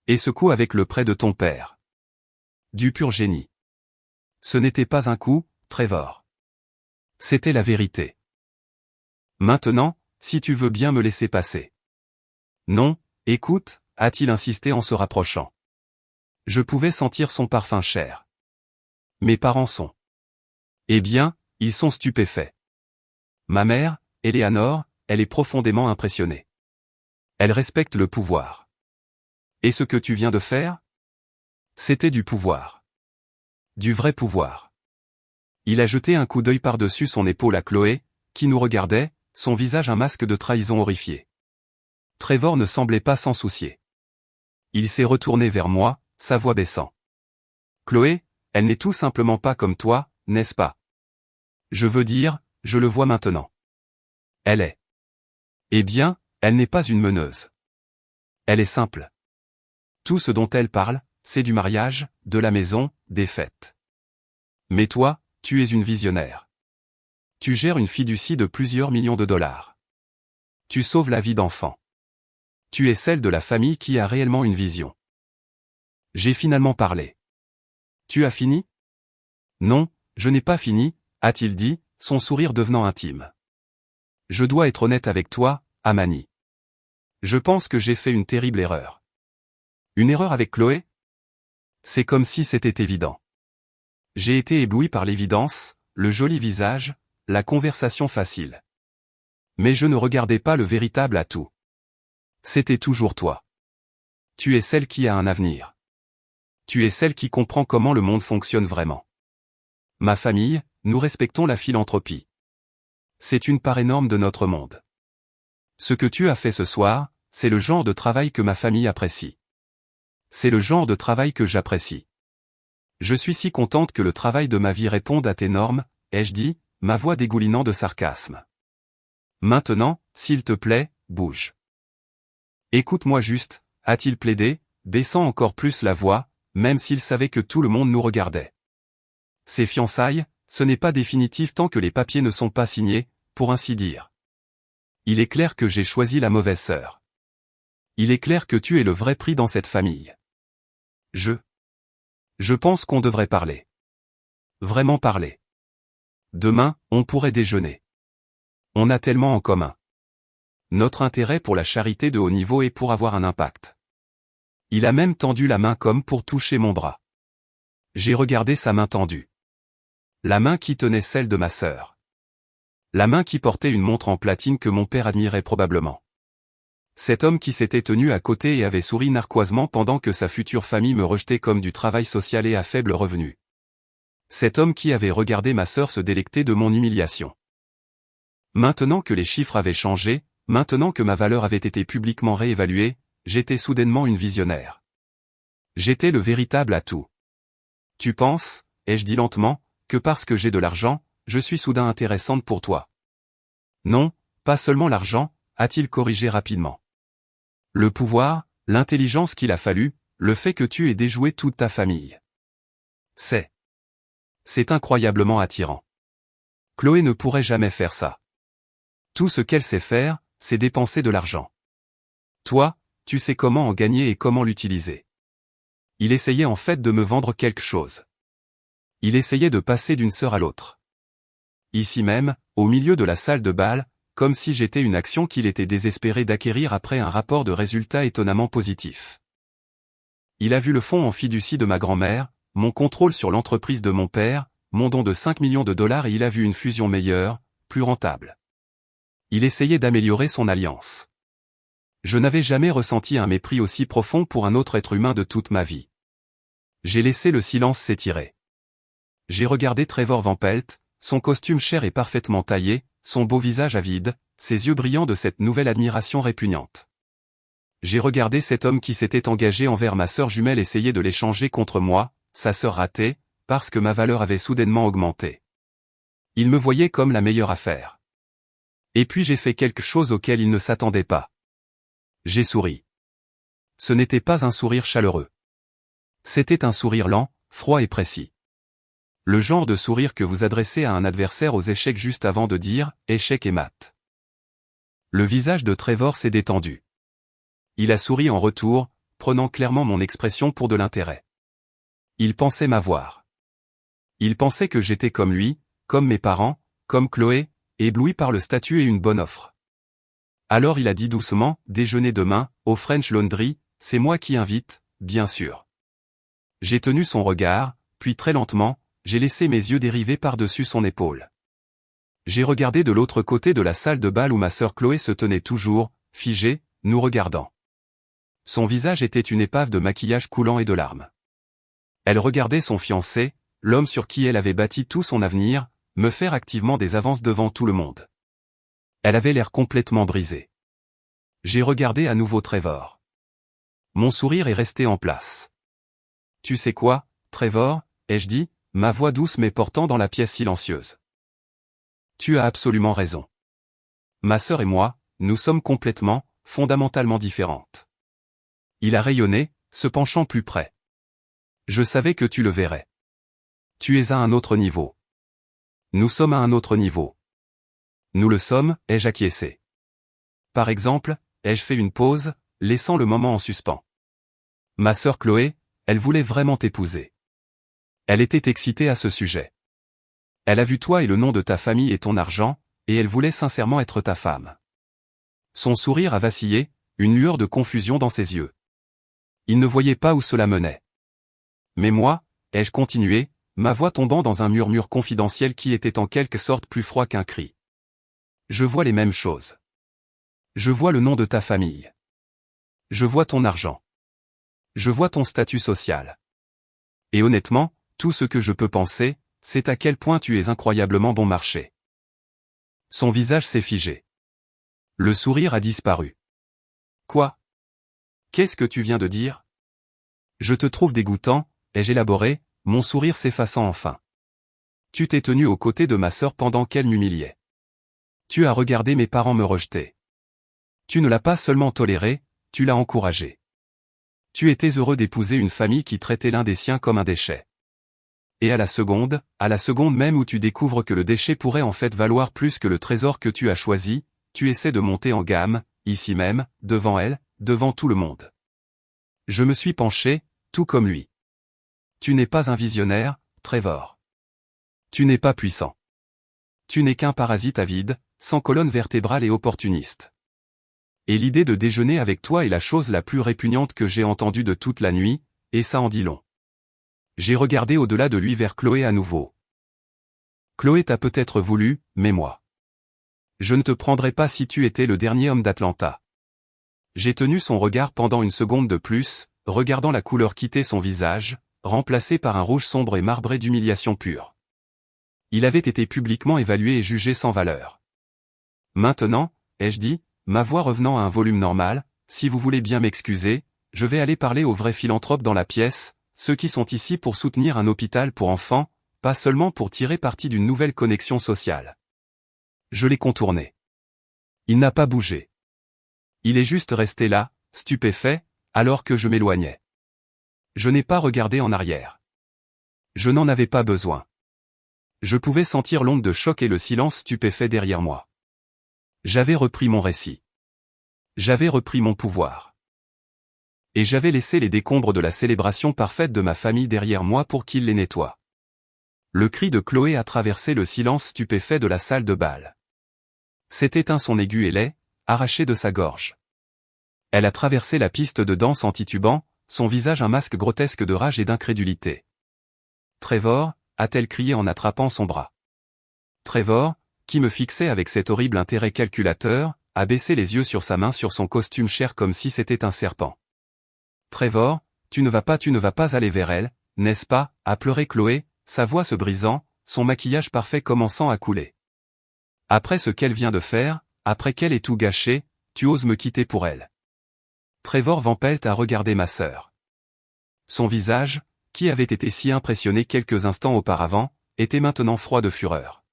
Et ce coup avec le prêt de ton père. Du pur génie. Ce n'était pas un coup, Trevor. C'était la vérité. Maintenant, si tu veux bien me laisser passer. Non, écoute, a-t-il insisté en se rapprochant. Je pouvais sentir son parfum cher. Mes parents sont. Eh bien, ils sont stupéfaits. Ma mère, Eleanor, elle est profondément impressionnée. Elle respecte le pouvoir. Et ce que tu viens de faire? C'était du pouvoir. Du vrai pouvoir. Il a jeté un coup d'œil par-dessus son épaule à Chloé, qui nous regardait, son visage un masque de trahison horrifié. Trevor ne semblait pas s'en soucier. Il s'est retourné vers moi, sa voix baissant. Chloé, elle n'est tout simplement pas comme toi, n'est-ce pas? Je veux dire, je le vois maintenant. Elle est. Eh bien, elle n'est pas une meneuse. Elle est simple. Tout ce dont elle parle, c'est du mariage, de la maison, des fêtes. Mais toi, tu es une visionnaire. Tu gères une fiducie de plusieurs millions de dollars. Tu sauves la vie d'enfants. Tu es celle de la famille qui a réellement une vision. J'ai finalement parlé. Tu as fini? Non, je n'ai pas fini, a-t-il dit, son sourire devenant intime. Je dois être honnête avec toi, Amani. Je pense que j'ai fait une terrible erreur. Une erreur avec Chloé? C'est comme si c'était évident. J'ai été ébloui par l'évidence, le joli visage, la conversation facile. Mais je ne regardais pas le véritable atout. C'était toujours toi. Tu es celle qui a un avenir. Tu es celle qui comprend comment le monde fonctionne vraiment. Ma famille, nous respectons la philanthropie. C'est une part énorme de notre monde. Ce que tu as fait ce soir, c'est le genre de travail que ma famille apprécie. C'est le genre de travail que j'apprécie. Je suis si contente que le travail de ma vie réponde à tes normes, ai-je dit, ma voix dégoulinant de sarcasme. Maintenant, s'il te plaît, bouge. Écoute-moi juste, a-t-il plaidé, baissant encore plus la voix, même s'il savait que tout le monde nous regardait. Ces fiançailles, ce n'est pas définitif tant que les papiers ne sont pas signés, pour ainsi dire. Il est clair que j'ai choisi la mauvaise sœur. Il est clair que tu es le vrai prix dans cette famille. Je pense qu'on devrait parler. Vraiment parler. Demain, on pourrait déjeuner. On a tellement en commun. Notre intérêt pour la charité de haut niveau et pour avoir un impact. Il a même tendu la main comme pour toucher mon bras. J'ai regardé sa main tendue. La main qui tenait celle de ma sœur. La main qui portait une montre en platine que mon père admirait probablement. Cet homme qui s'était tenu à côté et avait souri narquoisement pendant que sa future famille me rejetait comme du travail social et à faible revenu. Cet homme qui avait regardé ma sœur se délecter de mon humiliation. Maintenant que les chiffres avaient changé, maintenant que ma valeur avait été publiquement réévaluée, j'étais soudainement une visionnaire. J'étais le véritable atout. Tu penses, ai-je dit lentement, que parce que j'ai de l'argent, je suis soudain intéressante pour toi. Non, pas seulement l'argent, a-t-il corrigé rapidement. Le pouvoir, l'intelligence qu'il a fallu, le fait que tu aies déjoué toute ta famille. C'est incroyablement attirant. Chloé ne pourrait jamais faire ça. Tout ce qu'elle sait faire, c'est dépenser de l'argent. Toi, tu sais comment en gagner et comment l'utiliser. Il essayait en fait de me vendre quelque chose. Il essayait de passer d'une sœur à l'autre. Ici même, au milieu de la salle de bal, comme si j'étais une action qu'il était désespéré d'acquérir après un rapport de résultats étonnamment positif. Il a vu le fonds en fiducie de ma grand-mère, mon contrôle sur l'entreprise de mon père, mon don de 5 millions de dollars et il a vu une fusion meilleure, plus rentable. Il essayait d'améliorer son alliance. Je n'avais jamais ressenti un mépris aussi profond pour un autre être humain de toute ma vie. J'ai laissé le silence s'étirer. J'ai regardé Trevor Van Pelt, son costume cher et parfaitement taillé, son beau visage avide, ses yeux brillants de cette nouvelle admiration répugnante. J'ai regardé cet homme qui s'était engagé envers ma sœur jumelle essayer de l'échanger contre moi, sa sœur ratée, parce que ma valeur avait soudainement augmenté. Il me voyait comme la meilleure affaire. Et puis j'ai fait quelque chose auquel il ne s'attendait pas. J'ai souri. Ce n'était pas un sourire chaleureux. C'était un sourire lent, froid et précis. Le genre de sourire que vous adressez à un adversaire aux échecs juste avant de dire « échec et mat ». Le visage de Trevor s'est détendu. Il a souri en retour, prenant clairement mon expression pour de l'intérêt. Il pensait m'avoir. Il pensait que j'étais comme lui, comme mes parents, comme Chloé, ébloui par le statut et une bonne offre. Alors il a dit doucement, déjeuner demain, au French Laundry, c'est moi qui invite, bien sûr. J'ai tenu son regard, puis très lentement, j'ai laissé mes yeux dériver par-dessus son épaule. J'ai regardé de l'autre côté de la salle de bal où ma sœur Chloé se tenait toujours, figée, nous regardant. Son visage était une épave de maquillage coulant et de larmes. Elle regardait son fiancé, l'homme sur qui elle avait bâti tout son avenir, me faire activement des avances devant tout le monde. Elle avait l'air complètement brisée. J'ai regardé à nouveau Trevor. Mon sourire est resté en place. Tu sais quoi, Trevor, ai-je dit, ma voix douce mais portant dans la pièce silencieuse. Tu as absolument raison. Ma sœur et moi, nous sommes complètement, fondamentalement différentes. Il a rayonné, se penchant plus près. Je savais que tu le verrais. Tu es à un autre niveau. Nous sommes à un autre niveau. Nous le sommes, ai-je acquiescé. Par exemple, ai-je fait une pause, laissant le moment en suspens. Ma sœur Chloé, elle voulait vraiment t'épouser. Elle était excitée à ce sujet. Elle a vu toi et le nom de ta famille et ton argent, et elle voulait sincèrement être ta femme. Son sourire a vacillé, une lueur de confusion dans ses yeux. Il ne voyait pas où cela menait. Mais moi, ai-je continué, ma voix tombant dans un murmure confidentiel qui était en quelque sorte plus froid qu'un cri. Je vois les mêmes choses. Je vois le nom de ta famille. Je vois ton argent. Je vois ton statut social. Et honnêtement, tout ce que je peux penser, c'est à quel point tu es incroyablement bon marché. Son visage s'est figé. Le sourire a disparu. Quoi? Qu'est-ce que tu viens de dire? Je te trouve dégoûtant, ai-je élaboré, mon sourire s'effaçant enfin. Tu t'es tenu aux côtés de ma sœur pendant qu'elle m'humiliait. Tu as regardé mes parents me rejeter. Tu ne l'as pas seulement toléré, tu l'as encouragé. Tu étais heureux d'épouser une famille qui traitait l'un des siens comme un déchet. Et à la seconde même où tu découvres que le déchet pourrait en fait valoir plus que le trésor que tu as choisi, tu essaies de monter en gamme, ici même, devant elle, devant tout le monde. Je me suis penché, tout comme lui. Tu n'es pas un visionnaire, Trevor. Tu n'es pas puissant. Tu n'es qu'un parasite avide, sans colonne vertébrale et opportuniste. Et l'idée de déjeuner avec toi est la chose la plus répugnante que j'ai entendue de toute la nuit, et ça en dit long. J'ai regardé au-delà de lui vers Chloé à nouveau. Chloé t'a peut-être voulu, mais moi. Je ne te prendrais pas si tu étais le dernier homme d'Atlanta. J'ai tenu son regard pendant une seconde de plus, regardant la couleur quitter son visage, remplacé par un rouge sombre et marbré d'humiliation pure. Il avait été publiquement évalué et jugé sans valeur. Maintenant, ai-je dit, ma voix revenant à un volume normal, si vous voulez bien m'excuser, je vais aller parler aux vrais philanthropes dans la pièce, ceux qui sont ici pour soutenir un hôpital pour enfants, pas seulement pour tirer parti d'une nouvelle connexion sociale. Je l'ai contourné. Il n'a pas bougé. Il est juste resté là, stupéfait, alors que je m'éloignais. Je n'ai pas regardé en arrière. Je n'en avais pas besoin. Je pouvais sentir l'onde de choc et le silence stupéfait derrière moi. J'avais repris mon récit. J'avais repris mon pouvoir. Et j'avais laissé les décombres de la célébration parfaite de ma famille derrière moi pour qu'il les nettoie. Le cri de Chloé a traversé le silence stupéfait de la salle de bal. C'était un son aigu et laid, arraché de sa gorge. Elle a traversé la piste de danse en titubant, son visage un masque grotesque de rage et d'incrédulité. Trevor, a-t-elle crié en attrapant son bras. Trevor, qui me fixait avec cet horrible intérêt calculateur, a baissé les yeux sur sa main sur son costume cher comme si c'était un serpent. Trevor, tu ne vas pas aller vers elle, n'est-ce pas, a pleuré Chloé, sa voix se brisant, son maquillage parfait commençant à couler. Après ce qu'elle vient de faire, après qu'elle ait tout gâché, tu oses me quitter pour elle. Trevor Van Pelt a regardé ma sœur. Son visage, qui avait été si impressionné quelques instants auparavant, était maintenant froid de fureur.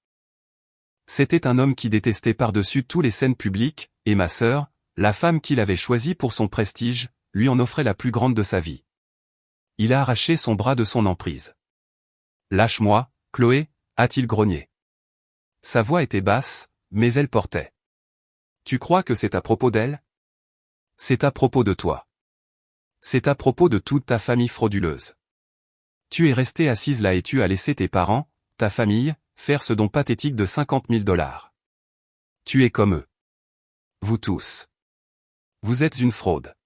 C'était un homme qui détestait par-dessus tous les scènes publiques, et ma sœur, la femme qu'il avait choisie pour son prestige, lui en offrait la plus grande de sa vie. Il a arraché son bras de son emprise. « Lâche-moi, Chloé » a-t-il grogné. Sa voix était basse, mais elle portait. « Tu crois que c'est à propos d'elle ? C'est à propos de toi. C'est à propos de toute ta famille frauduleuse. Tu es restée assise là et tu as laissé tes parents, ta famille, faire ce don pathétique de 50 000 $. Tu es comme eux. Vous tous. Vous êtes une fraude.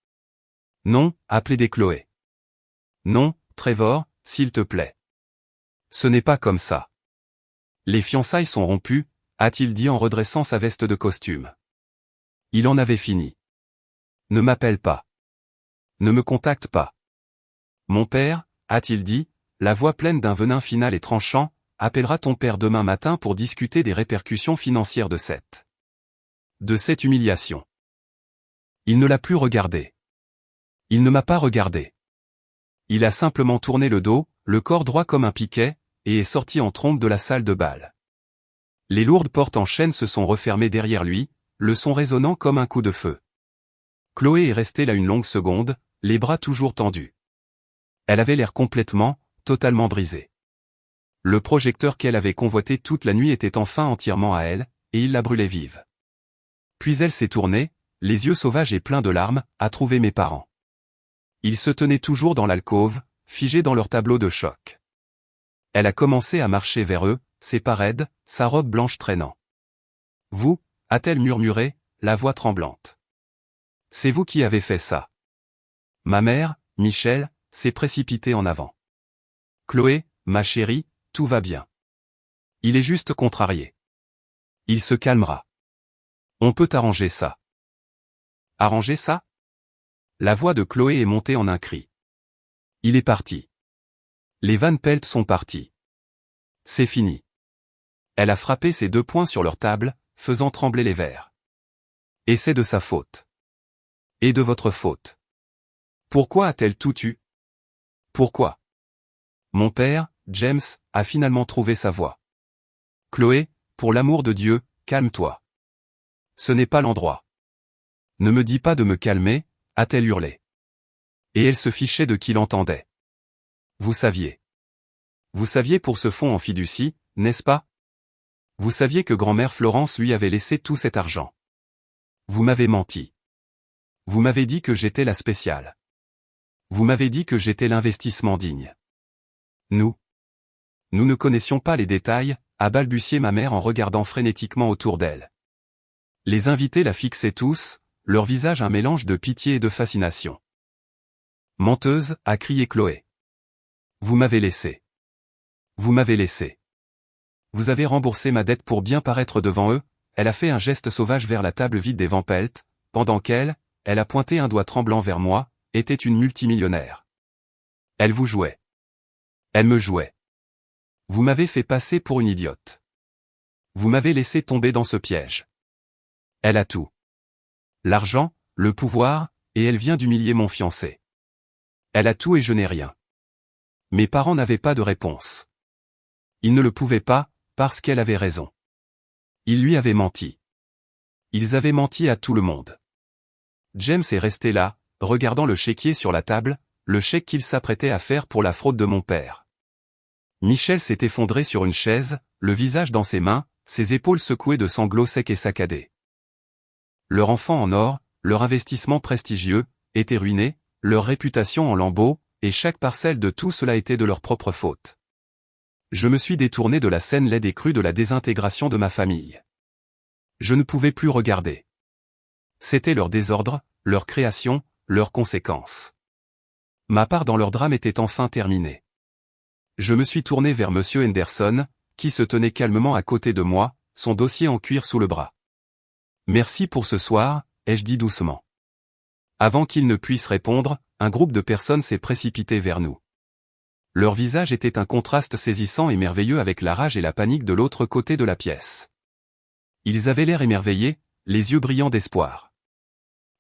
Non, a plaidé Chloé. Non, Trevor, s'il te plaît. Ce n'est pas comme ça. Les fiançailles sont rompues, a-t-il dit en redressant sa veste de costume. Il en avait fini. Ne m'appelle pas. Ne me contacte pas. Mon père, a-t-il dit, la voix pleine d'un venin final et tranchant, appellera ton père demain matin pour discuter des répercussions financières de cette humiliation. Il ne l'a plus regardé. Il ne m'a pas regardé. Il a simplement tourné le dos, le corps droit comme un piquet, et est sorti en trombe de la salle de bal. Les lourdes portes en chêne se sont refermées derrière lui, le son résonnant comme un coup de feu. Chloé est restée là une longue seconde, les bras toujours tendus. Elle avait l'air totalement brisée. Le projecteur qu'elle avait convoité toute la nuit était enfin entièrement à elle, et il la brûlait vive. Puis elle s'est tournée, les yeux sauvages et pleins de larmes, à trouver mes parents. Ils se tenaient toujours dans l'alcôve, figés dans leur tableau de choc. Elle a commencé à marcher vers eux, ses pas raides, sa robe blanche traînant. « Vous » a-t-elle murmuré, la voix tremblante. « C'est vous qui avez fait ça. » Ma mère, Michel, s'est précipitée en avant. « Chloé, ma chérie, tout va bien. Il est juste contrarié. Il se calmera. On peut arranger ça. » Arranger ça? La voix de Chloé est montée en un cri. Il est parti. Les Van Pelt sont partis. C'est fini. Elle a frappé ses 2 poings sur leur table, faisant trembler les verres. Et c'est de sa faute. Et de votre faute. Pourquoi a-t-elle tout eu? Pourquoi? Mon père, James, a finalement trouvé sa voie. Chloé, pour l'amour de Dieu, calme-toi. Ce n'est pas l'endroit. Ne me dis pas de me calmer, a-t-elle hurlé. Et elle se fichait de qui l'entendait. Vous saviez. Vous saviez pour ce fonds en fiducie, n'est-ce pas? Vous saviez que grand-mère Florence lui avait laissé tout cet argent. Vous m'avez menti. Vous m'avez dit que j'étais la spéciale. Vous m'avez dit que j'étais l'investissement digne. Nous ne connaissions pas les détails, a balbutié ma mère en regardant frénétiquement autour d'elle. Les invités la fixaient tous, leur visage un mélange de pitié et de fascination. Menteuse, a crié Chloé. Vous m'avez laissé. Vous m'avez laissé. Vous avez remboursé ma dette pour bien paraître devant eux, elle a fait un geste sauvage vers la table vide des Van Pelt, pendant qu'elle a pointé un doigt tremblant vers moi, était une multimillionnaire. Elle vous jouait. Elle me jouait. Vous m'avez fait passer pour une idiote. Vous m'avez laissé tomber dans ce piège. Elle a tout. L'argent, le pouvoir, et elle vient d'humilier mon fiancé. Elle a tout et je n'ai rien. Mes parents n'avaient pas de réponse. Ils ne le pouvaient pas, parce qu'elle avait raison. Ils lui avaient menti. Ils avaient menti à tout le monde. James est resté là, regardant le chéquier sur la table, le chèque qu'il s'apprêtait à faire pour la fraude de mon père. Michel s'est effondré sur une chaise, le visage dans ses mains, ses épaules secouées de sanglots secs et saccadés. Leur enfant en or, leur investissement prestigieux, était ruiné, leur réputation en lambeaux, et chaque parcelle de tout cela était de leur propre faute. Je me suis détourné de la scène laide et crue de la désintégration de ma famille. Je ne pouvais plus regarder. C'était leur désordre, leur création, leurs conséquences. Ma part dans leur drame était enfin terminée. Je me suis tourné vers Monsieur Henderson, qui se tenait calmement à côté de moi, son dossier en cuir sous le bras. « Merci pour ce soir », ai-je dit doucement. Avant qu'il ne puisse répondre, un groupe de personnes s'est précipité vers nous. Leur visage était un contraste saisissant et merveilleux avec la rage et la panique de l'autre côté de la pièce. Ils avaient l'air émerveillés, les yeux brillants d'espoir.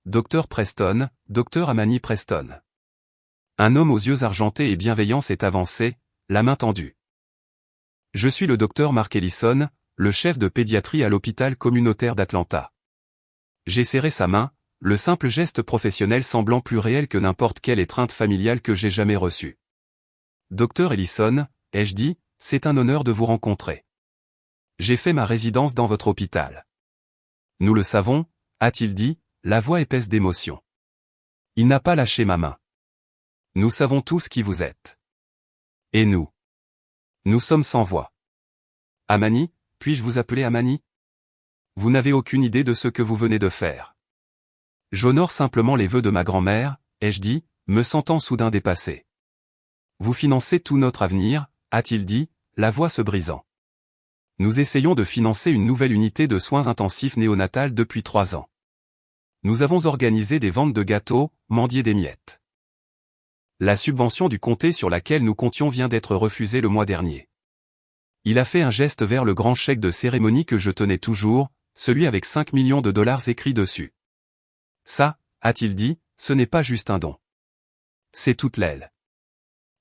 Dr Preston, Dr Amani Preston. Un homme aux yeux argentés et bienveillants s'est avancé, la main tendue. Je suis le docteur Mark Ellison, le chef de pédiatrie à l'hôpital communautaire d'Atlanta. J'ai serré sa main, le simple geste professionnel semblant plus réel que n'importe quelle étreinte familiale que j'ai jamais reçue. Docteur Ellison, ai-je dit, c'est un honneur de vous rencontrer. J'ai fait ma résidence dans votre hôpital. Nous le savons, a-t-il dit, la voix épaisse d'émotion. Il n'a pas lâché ma main. Nous savons tous qui vous êtes. Et nous? Nous sommes sans voix. Amani, puis-je vous appeler Amani? Vous n'avez aucune idée de ce que vous venez de faire. J'honore simplement les vœux de ma grand-mère, ai-je dit, me sentant soudain dépassé. Vous financez tout notre avenir, a-t-il dit, la voix se brisant. Nous essayons de financer une nouvelle unité de soins intensifs néonatales depuis 3 ans. Nous avons organisé des ventes de gâteaux, mendié des miettes. La subvention du comté sur laquelle nous comptions vient d'être refusée le mois dernier. Il a fait un geste vers le grand chèque de cérémonie que je tenais toujours, celui avec 5 millions de dollars écrits dessus. Ça, a-t-il dit, ce n'est pas juste un don. C'est toute l'aile.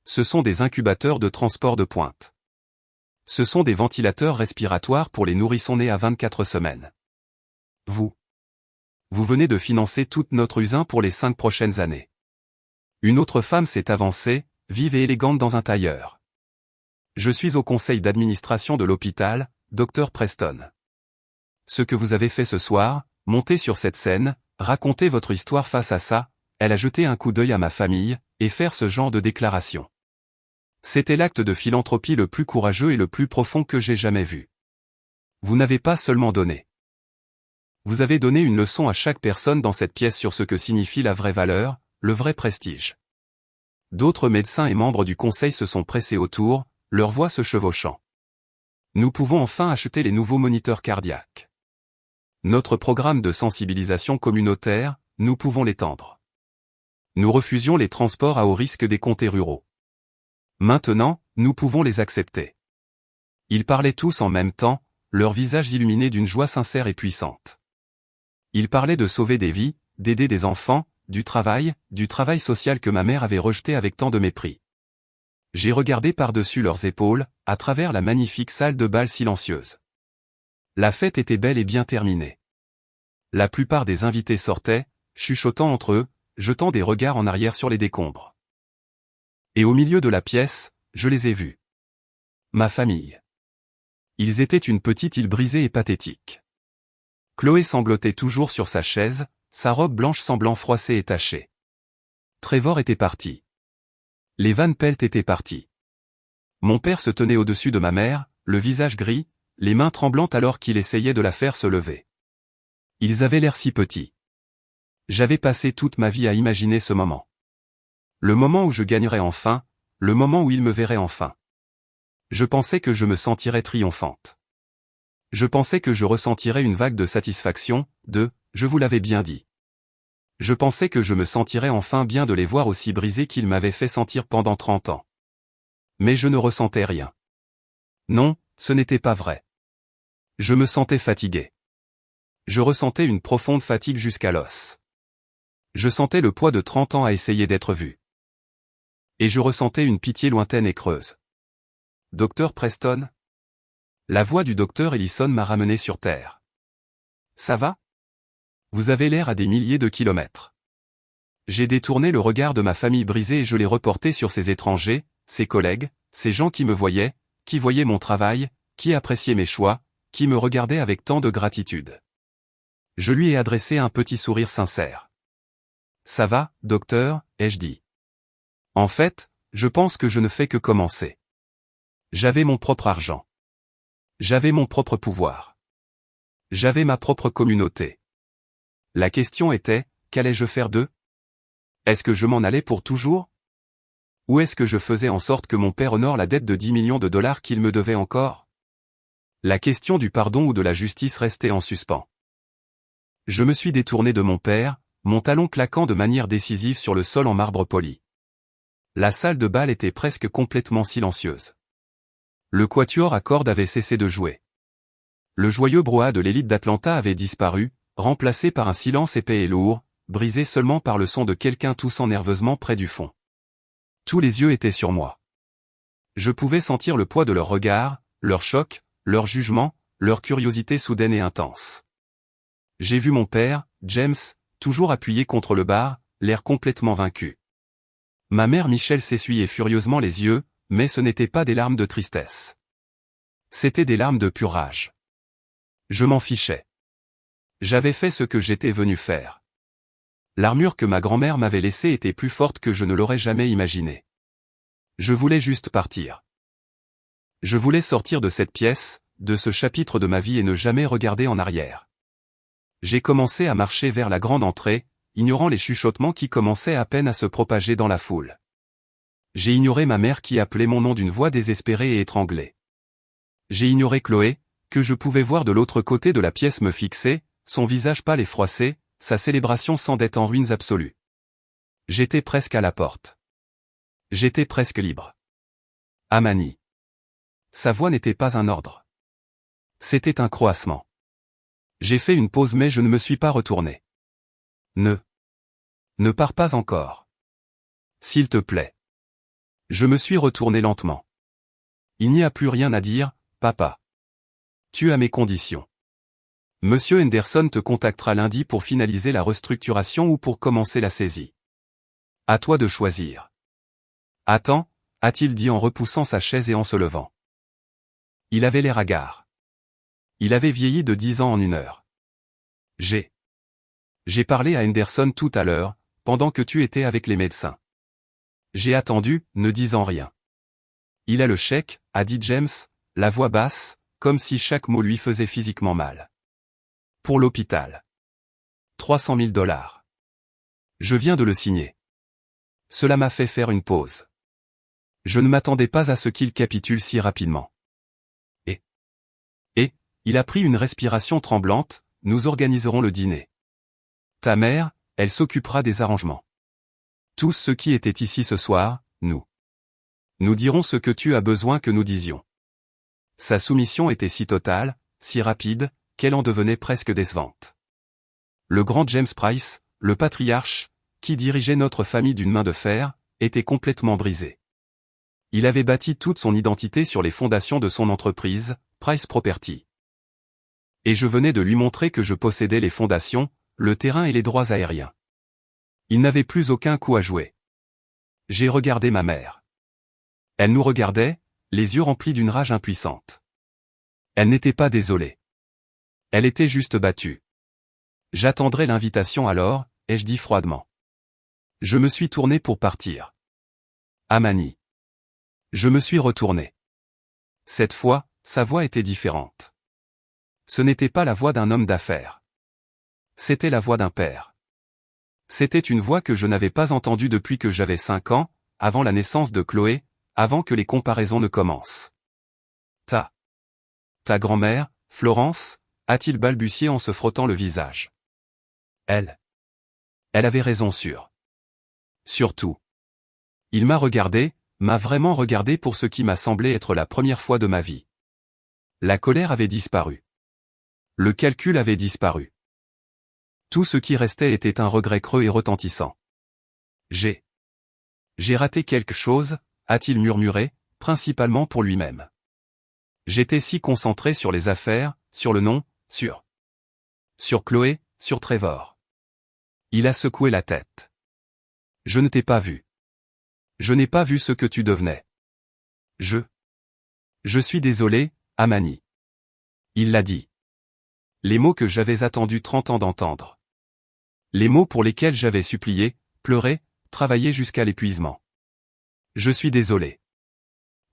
Ce sont des incubateurs de transport de pointe. Ce sont des ventilateurs respiratoires pour les nourrissons nés à 24 semaines. Vous venez de financer toute notre usine pour les 5 prochaines années. Une autre femme s'est avancée, vive et élégante dans un tailleur. Je suis au conseil d'administration de l'hôpital, Dr Preston. Ce que vous avez fait ce soir, monter sur cette scène, raconter votre histoire face à ça, elle a jeté un coup d'œil à ma famille, et faire ce genre de déclaration. C'était l'acte de philanthropie le plus courageux et le plus profond que j'ai jamais vu. Vous n'avez pas seulement donné. Vous avez donné une leçon à chaque personne dans cette pièce sur ce que signifie la vraie valeur, le vrai prestige. D'autres médecins et membres du conseil se sont pressés autour, leur voix se chevauchant. Nous pouvons enfin acheter les nouveaux moniteurs cardiaques. Notre programme de sensibilisation communautaire, nous pouvons l'étendre. Nous refusions les transports à haut risque des comtés ruraux. Maintenant, nous pouvons les accepter. Ils parlaient tous en même temps, leurs visages illuminés d'une joie sincère et puissante. Ils parlaient de sauver des vies, d'aider des enfants, du travail social que ma mère avait rejeté avec tant de mépris. J'ai regardé par-dessus leurs épaules, à travers la magnifique salle de bal silencieuse. La fête était belle et bien terminée. La plupart des invités sortaient, chuchotant entre eux, jetant des regards en arrière sur les décombres. Et au milieu de la pièce, je les ai vus. Ma famille. Ils étaient une petite île brisée et pathétique. Chloé sanglotait toujours sur sa chaise, sa robe blanche semblant froissée et tachée. Trevor était parti. Les Van Pelt étaient partis. Mon père se tenait au-dessus de ma mère, le visage gris, les mains tremblantes alors qu'il essayait de la faire se lever. Ils avaient l'air si petits. J'avais passé toute ma vie à imaginer ce moment. Le moment où je gagnerais enfin, le moment où ils me verraient enfin. Je pensais que je me sentirais triomphante. Je pensais que je ressentirais une vague de satisfaction, je vous l'avais bien dit. Je pensais que je me sentirais enfin bien de les voir aussi brisés qu'ils m'avaient fait sentir pendant 30 ans. Mais je ne ressentais rien. Non, ce n'était pas vrai. Je me sentais fatigué. Je ressentais une profonde fatigue jusqu'à l'os. Je sentais le poids de 30 ans à essayer d'être vu. Et je ressentais une pitié lointaine et creuse. Dr Preston? La voix du docteur Ellison m'a ramené sur terre. Ça va? Vous avez l'air à des milliers de kilomètres. J'ai détourné le regard de ma famille brisée et je l'ai reporté sur ces étrangers, ces collègues, ces gens qui me voyaient, qui voyaient mon travail, qui appréciaient mes choix, qui me regardaient avec tant de gratitude. Je lui ai adressé un petit sourire sincère. Ça va, docteur, ai-je dit. En fait, je pense que je ne fais que commencer. J'avais mon propre argent. J'avais mon propre pouvoir. J'avais ma propre communauté. La question était, qu'allais-je faire d'eux? Est-ce que je m'en allais pour toujours? Ou est-ce que je faisais en sorte que mon père honore la dette de 10 millions de dollars qu'il me devait encore? La question du pardon ou de la justice restait en suspens. Je me suis détourné de mon père, mon talon claquant de manière décisive sur le sol en marbre poli. La salle de bal était presque complètement silencieuse. Le quatuor à cordes avait cessé de jouer. Le joyeux brouhaha de l'élite d'Atlanta avait disparu, remplacé par un silence épais et lourd, brisé seulement par le son de quelqu'un toussant nerveusement près du fond. Tous les yeux étaient sur moi. Je pouvais sentir le poids de leur regard, leur choc, leur jugement, leur curiosité soudaine et intense. J'ai vu mon père, James, toujours appuyé contre le bar, l'air complètement vaincu. Ma mère Michelle s'essuyait furieusement les yeux, mais ce n'étaient pas des larmes de tristesse. C'étaient des larmes de pure rage. Je m'en fichais. J'avais fait ce que j'étais venu faire. L'armure que ma grand-mère m'avait laissée était plus forte que je ne l'aurais jamais imaginé. Je voulais juste partir. Je voulais sortir de cette pièce, de ce chapitre de ma vie et ne jamais regarder en arrière. J'ai commencé à marcher vers la grande entrée, ignorant les chuchotements qui commençaient à peine à se propager dans la foule. J'ai ignoré ma mère qui appelait mon nom d'une voix désespérée et étranglée. J'ai ignoré Chloé, que je pouvais voir de l'autre côté de la pièce me fixer, son visage pâle et froissé, sa célébration semblait en ruines absolues. J'étais presque à la porte. J'étais presque libre. Amani. Sa voix n'était pas un ordre. C'était un croassement. J'ai fait une pause mais je ne me suis pas retourné. Ne pars pas encore. S'il te plaît. Je me suis retourné lentement. Il n'y a plus rien à dire, papa. Tu as mes conditions. Monsieur Henderson te contactera lundi pour finaliser la restructuration ou pour commencer la saisie. À toi de choisir. Attends, a-t-il dit en repoussant sa chaise et en se levant. Il avait l'air hagard. Il avait vieilli de 10 ans en une heure. J'ai parlé à Henderson tout à l'heure, pendant que tu étais avec les médecins. J'ai attendu, ne disant rien. Il a le chèque, a dit James, la voix basse, comme si chaque mot lui faisait physiquement mal. Pour l'hôpital. 300 000 $. Je viens de le signer. Cela m'a fait faire une pause. Je ne m'attendais pas à ce qu'il capitule si rapidement. Et, il a pris une respiration tremblante, nous organiserons le dîner. Ta mère, elle s'occupera des arrangements. Tous ceux qui étaient ici ce soir, nous dirons ce que tu as besoin que nous disions. Sa soumission était si totale, si rapide, qu'elle en devenait presque décevante. Le grand James Price, le patriarche, qui dirigeait notre famille d'une main de fer, était complètement brisé. Il avait bâti toute son identité sur les fondations de son entreprise, Price Property. Et je venais de lui montrer que je possédais les fondations, le terrain et les droits aériens. Il n'avait plus aucun coup à jouer. J'ai regardé ma mère. Elle nous regardait, les yeux remplis d'une rage impuissante. Elle n'était pas désolée. Elle était juste battue. J'attendrai l'invitation alors, ai-je dit froidement. Je me suis tourné pour partir. Amani. Je me suis retourné. Cette fois, sa voix était différente. Ce n'était pas la voix d'un homme d'affaires. C'était la voix d'un père. C'était une voix que je n'avais pas entendue depuis que j'avais 5 ans, avant la naissance de Chloé, avant que les comparaisons ne commencent. Ta grand-mère, Florence, a-t-il balbutié en se frottant le visage. Elle avait raison surtout. Il m'a regardé, m'a vraiment regardé pour ce qui m'a semblé être la première fois de ma vie. La colère avait disparu. Le calcul avait disparu. Tout ce qui restait était un regret creux et retentissant. J'ai raté quelque chose, a-t-il murmuré, principalement pour lui-même. J'étais si concentré sur les affaires, sur le nom, sur Chloé, sur Trevor. Il a secoué la tête. Je ne t'ai pas vu. Je n'ai pas vu ce que tu devenais. Je suis désolé, Amani. Il l'a dit. Les mots que j'avais attendu 30 ans d'entendre. Les mots pour lesquels j'avais supplié, pleuré, travaillé jusqu'à l'épuisement. Je suis désolé.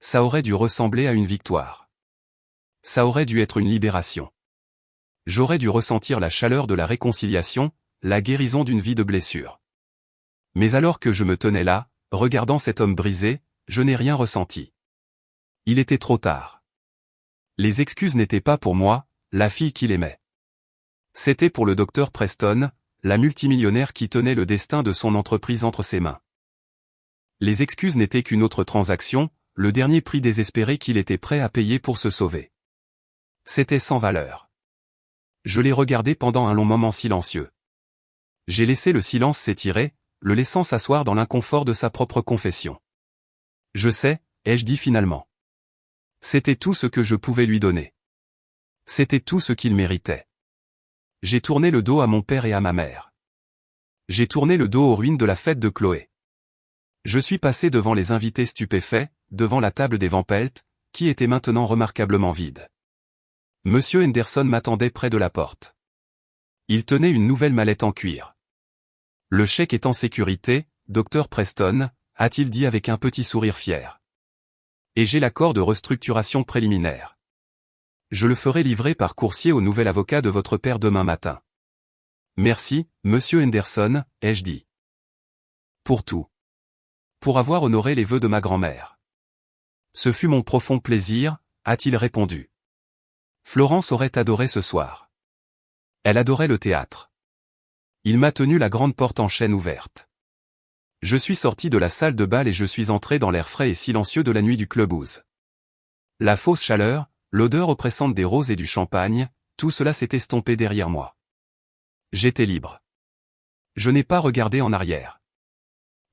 Ça aurait dû ressembler à une victoire. Ça aurait dû être une libération. J'aurais dû ressentir la chaleur de la réconciliation, la guérison d'une vie de blessures. Mais alors que je me tenais là, regardant cet homme brisé, je n'ai rien ressenti. Il était trop tard. Les excuses n'étaient pas pour moi, la fille qu'il aimait. C'était pour le docteur Preston, la multimillionnaire qui tenait le destin de son entreprise entre ses mains. Les excuses n'étaient qu'une autre transaction, le dernier prix désespéré qu'il était prêt à payer pour se sauver. C'était sans valeur. Je l'ai regardé pendant un long moment silencieux. J'ai laissé le silence s'étirer, le laissant s'asseoir dans l'inconfort de sa propre confession. Je sais, ai-je dit finalement. C'était tout ce que je pouvais lui donner. C'était tout ce qu'il méritait. J'ai tourné le dos à mon père et à ma mère. J'ai tourné le dos aux ruines de la fête de Chloé. Je suis passé devant les invités stupéfaits, devant la table des Van Pelt, qui était maintenant remarquablement vide. Monsieur Henderson m'attendait près de la porte. Il tenait une nouvelle mallette en cuir. Le chèque est en sécurité, Dr Preston, a-t-il dit avec un petit sourire fier. Et j'ai l'accord de restructuration préliminaire. Je le ferai livrer par coursier au nouvel avocat de votre père demain matin. Merci, monsieur Henderson, ai-je dit. Pour tout. Pour avoir honoré les vœux de ma grand-mère. Ce fut mon profond plaisir, a-t-il répondu. Florence aurait adoré ce soir. Elle adorait le théâtre. Il m'a tenu la grande porte en chêne ouverte. Je suis sorti de la salle de bal et je suis entré dans l'air frais et silencieux de la nuit du clubhouse. La fausse chaleur, l'odeur oppressante des roses et du champagne, tout cela s'est estompé derrière moi. J'étais libre. Je n'ai pas regardé en arrière.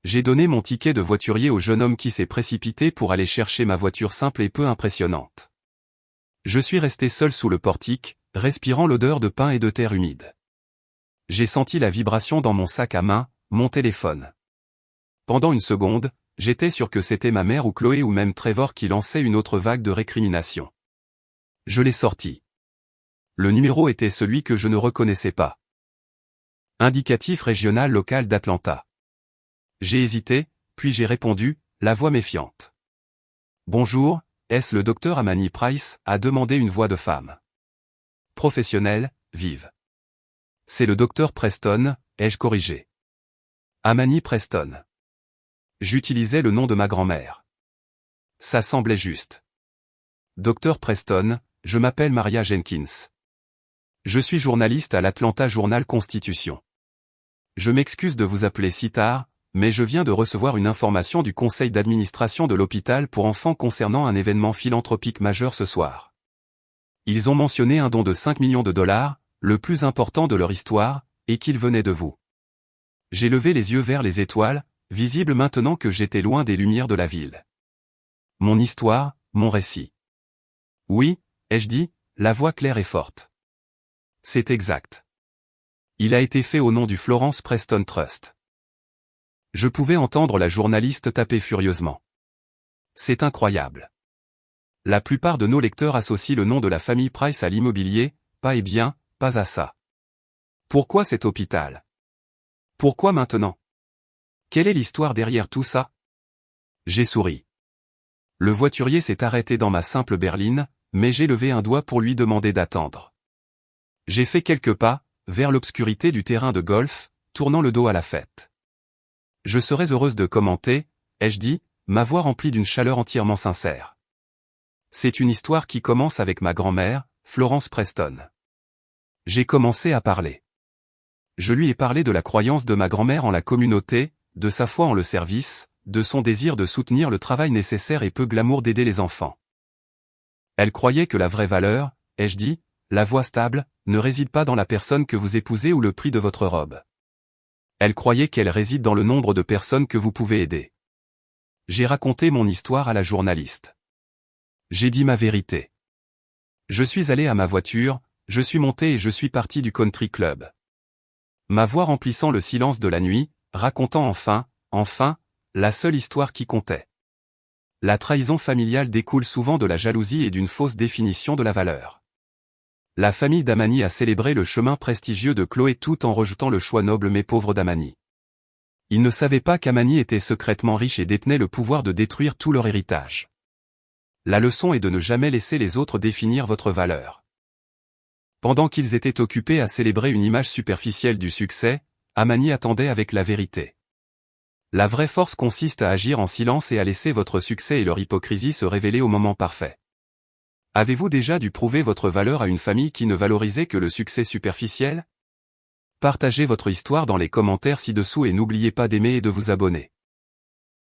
J'ai donné mon ticket de voiturier au jeune homme qui s'est précipité pour aller chercher ma voiture simple et peu impressionnante. Je suis resté seul sous le portique, respirant l'odeur de pain et de terre humide. J'ai senti la vibration dans mon sac à main, mon téléphone. Pendant une seconde, j'étais sûr que c'était ma mère ou Chloé ou même Trevor qui lançait une autre vague de récrimination. Je l'ai sorti. Le numéro était celui que je ne reconnaissais pas. Indicatif régional local d'Atlanta. J'ai hésité, puis j'ai répondu, la voix méfiante. Bonjour, est-ce le docteur Amani Price, a demandé une voix de femme. Professionnelle, vive. C'est le docteur Preston, ai-je corrigé. Amani Preston. J'utilisais le nom de ma grand-mère. Ça semblait juste. Docteur Preston, je m'appelle Maria Jenkins. Je suis journaliste à l'Atlanta Journal-Constitution. Je m'excuse de vous appeler si tard, mais je viens de recevoir une information du conseil d'administration de l'hôpital pour enfants concernant un événement philanthropique majeur ce soir. Ils ont mentionné un don de 5 millions de dollars, le plus important de leur histoire, et qu'il venait de vous. J'ai levé les yeux vers les étoiles, visibles maintenant que j'étais loin des lumières de la ville. Mon histoire, mon récit. Oui, ai-je dit, la voix claire et forte. C'est exact. Il a été fait au nom du Florence Preston Trust. Je pouvais entendre la journaliste taper furieusement. C'est incroyable. La plupart de nos lecteurs associent le nom de la famille Price à l'immobilier, pas et bien, pas à ça. Pourquoi cet hôpital? Pourquoi maintenant? Quelle est l'histoire derrière tout ça? J'ai souri. Le voiturier s'est arrêté dans ma simple berline, mais j'ai levé un doigt pour lui demander d'attendre. J'ai fait quelques pas, vers l'obscurité du terrain de golf, tournant le dos à la fête. Je serais heureuse de commenter, ai-je dit, ma voix remplie d'une chaleur entièrement sincère. C'est une histoire qui commence avec ma grand-mère, Florence Preston. J'ai commencé à parler. Je lui ai parlé de la croyance de ma grand-mère en la communauté, de sa foi en le service, de son désir de soutenir le travail nécessaire et peu glamour d'aider les enfants. Elle croyait que la vraie valeur, ai-je dit, la voie stable, ne réside pas dans la personne que vous épousez ou le prix de votre robe. Elle croyait qu'elle réside dans le nombre de personnes que vous pouvez aider. J'ai raconté mon histoire à la journaliste. J'ai dit ma vérité. Je suis allé à ma voiture, je suis monté et je suis parti du country club. Ma voix remplissant le silence de la nuit, racontant enfin, la seule histoire qui comptait. La trahison familiale découle souvent de la jalousie et d'une fausse définition de la valeur. La famille d'Amani a célébré le chemin prestigieux de Chloé tout en rejetant le choix noble mais pauvre d'Amani. Ils ne savaient pas qu'Amani était secrètement riche et détenait le pouvoir de détruire tout leur héritage. La leçon est de ne jamais laisser les autres définir votre valeur. Pendant qu'ils étaient occupés à célébrer une image superficielle du succès, Amani attendait avec la vérité. La vraie force consiste à agir en silence et à laisser votre succès et leur hypocrisie se révéler au moment parfait. Avez-vous déjà dû prouver votre valeur à une famille qui ne valorisait que le succès superficiel? Partagez votre histoire dans les commentaires ci-dessous et n'oubliez pas d'aimer et de vous abonner.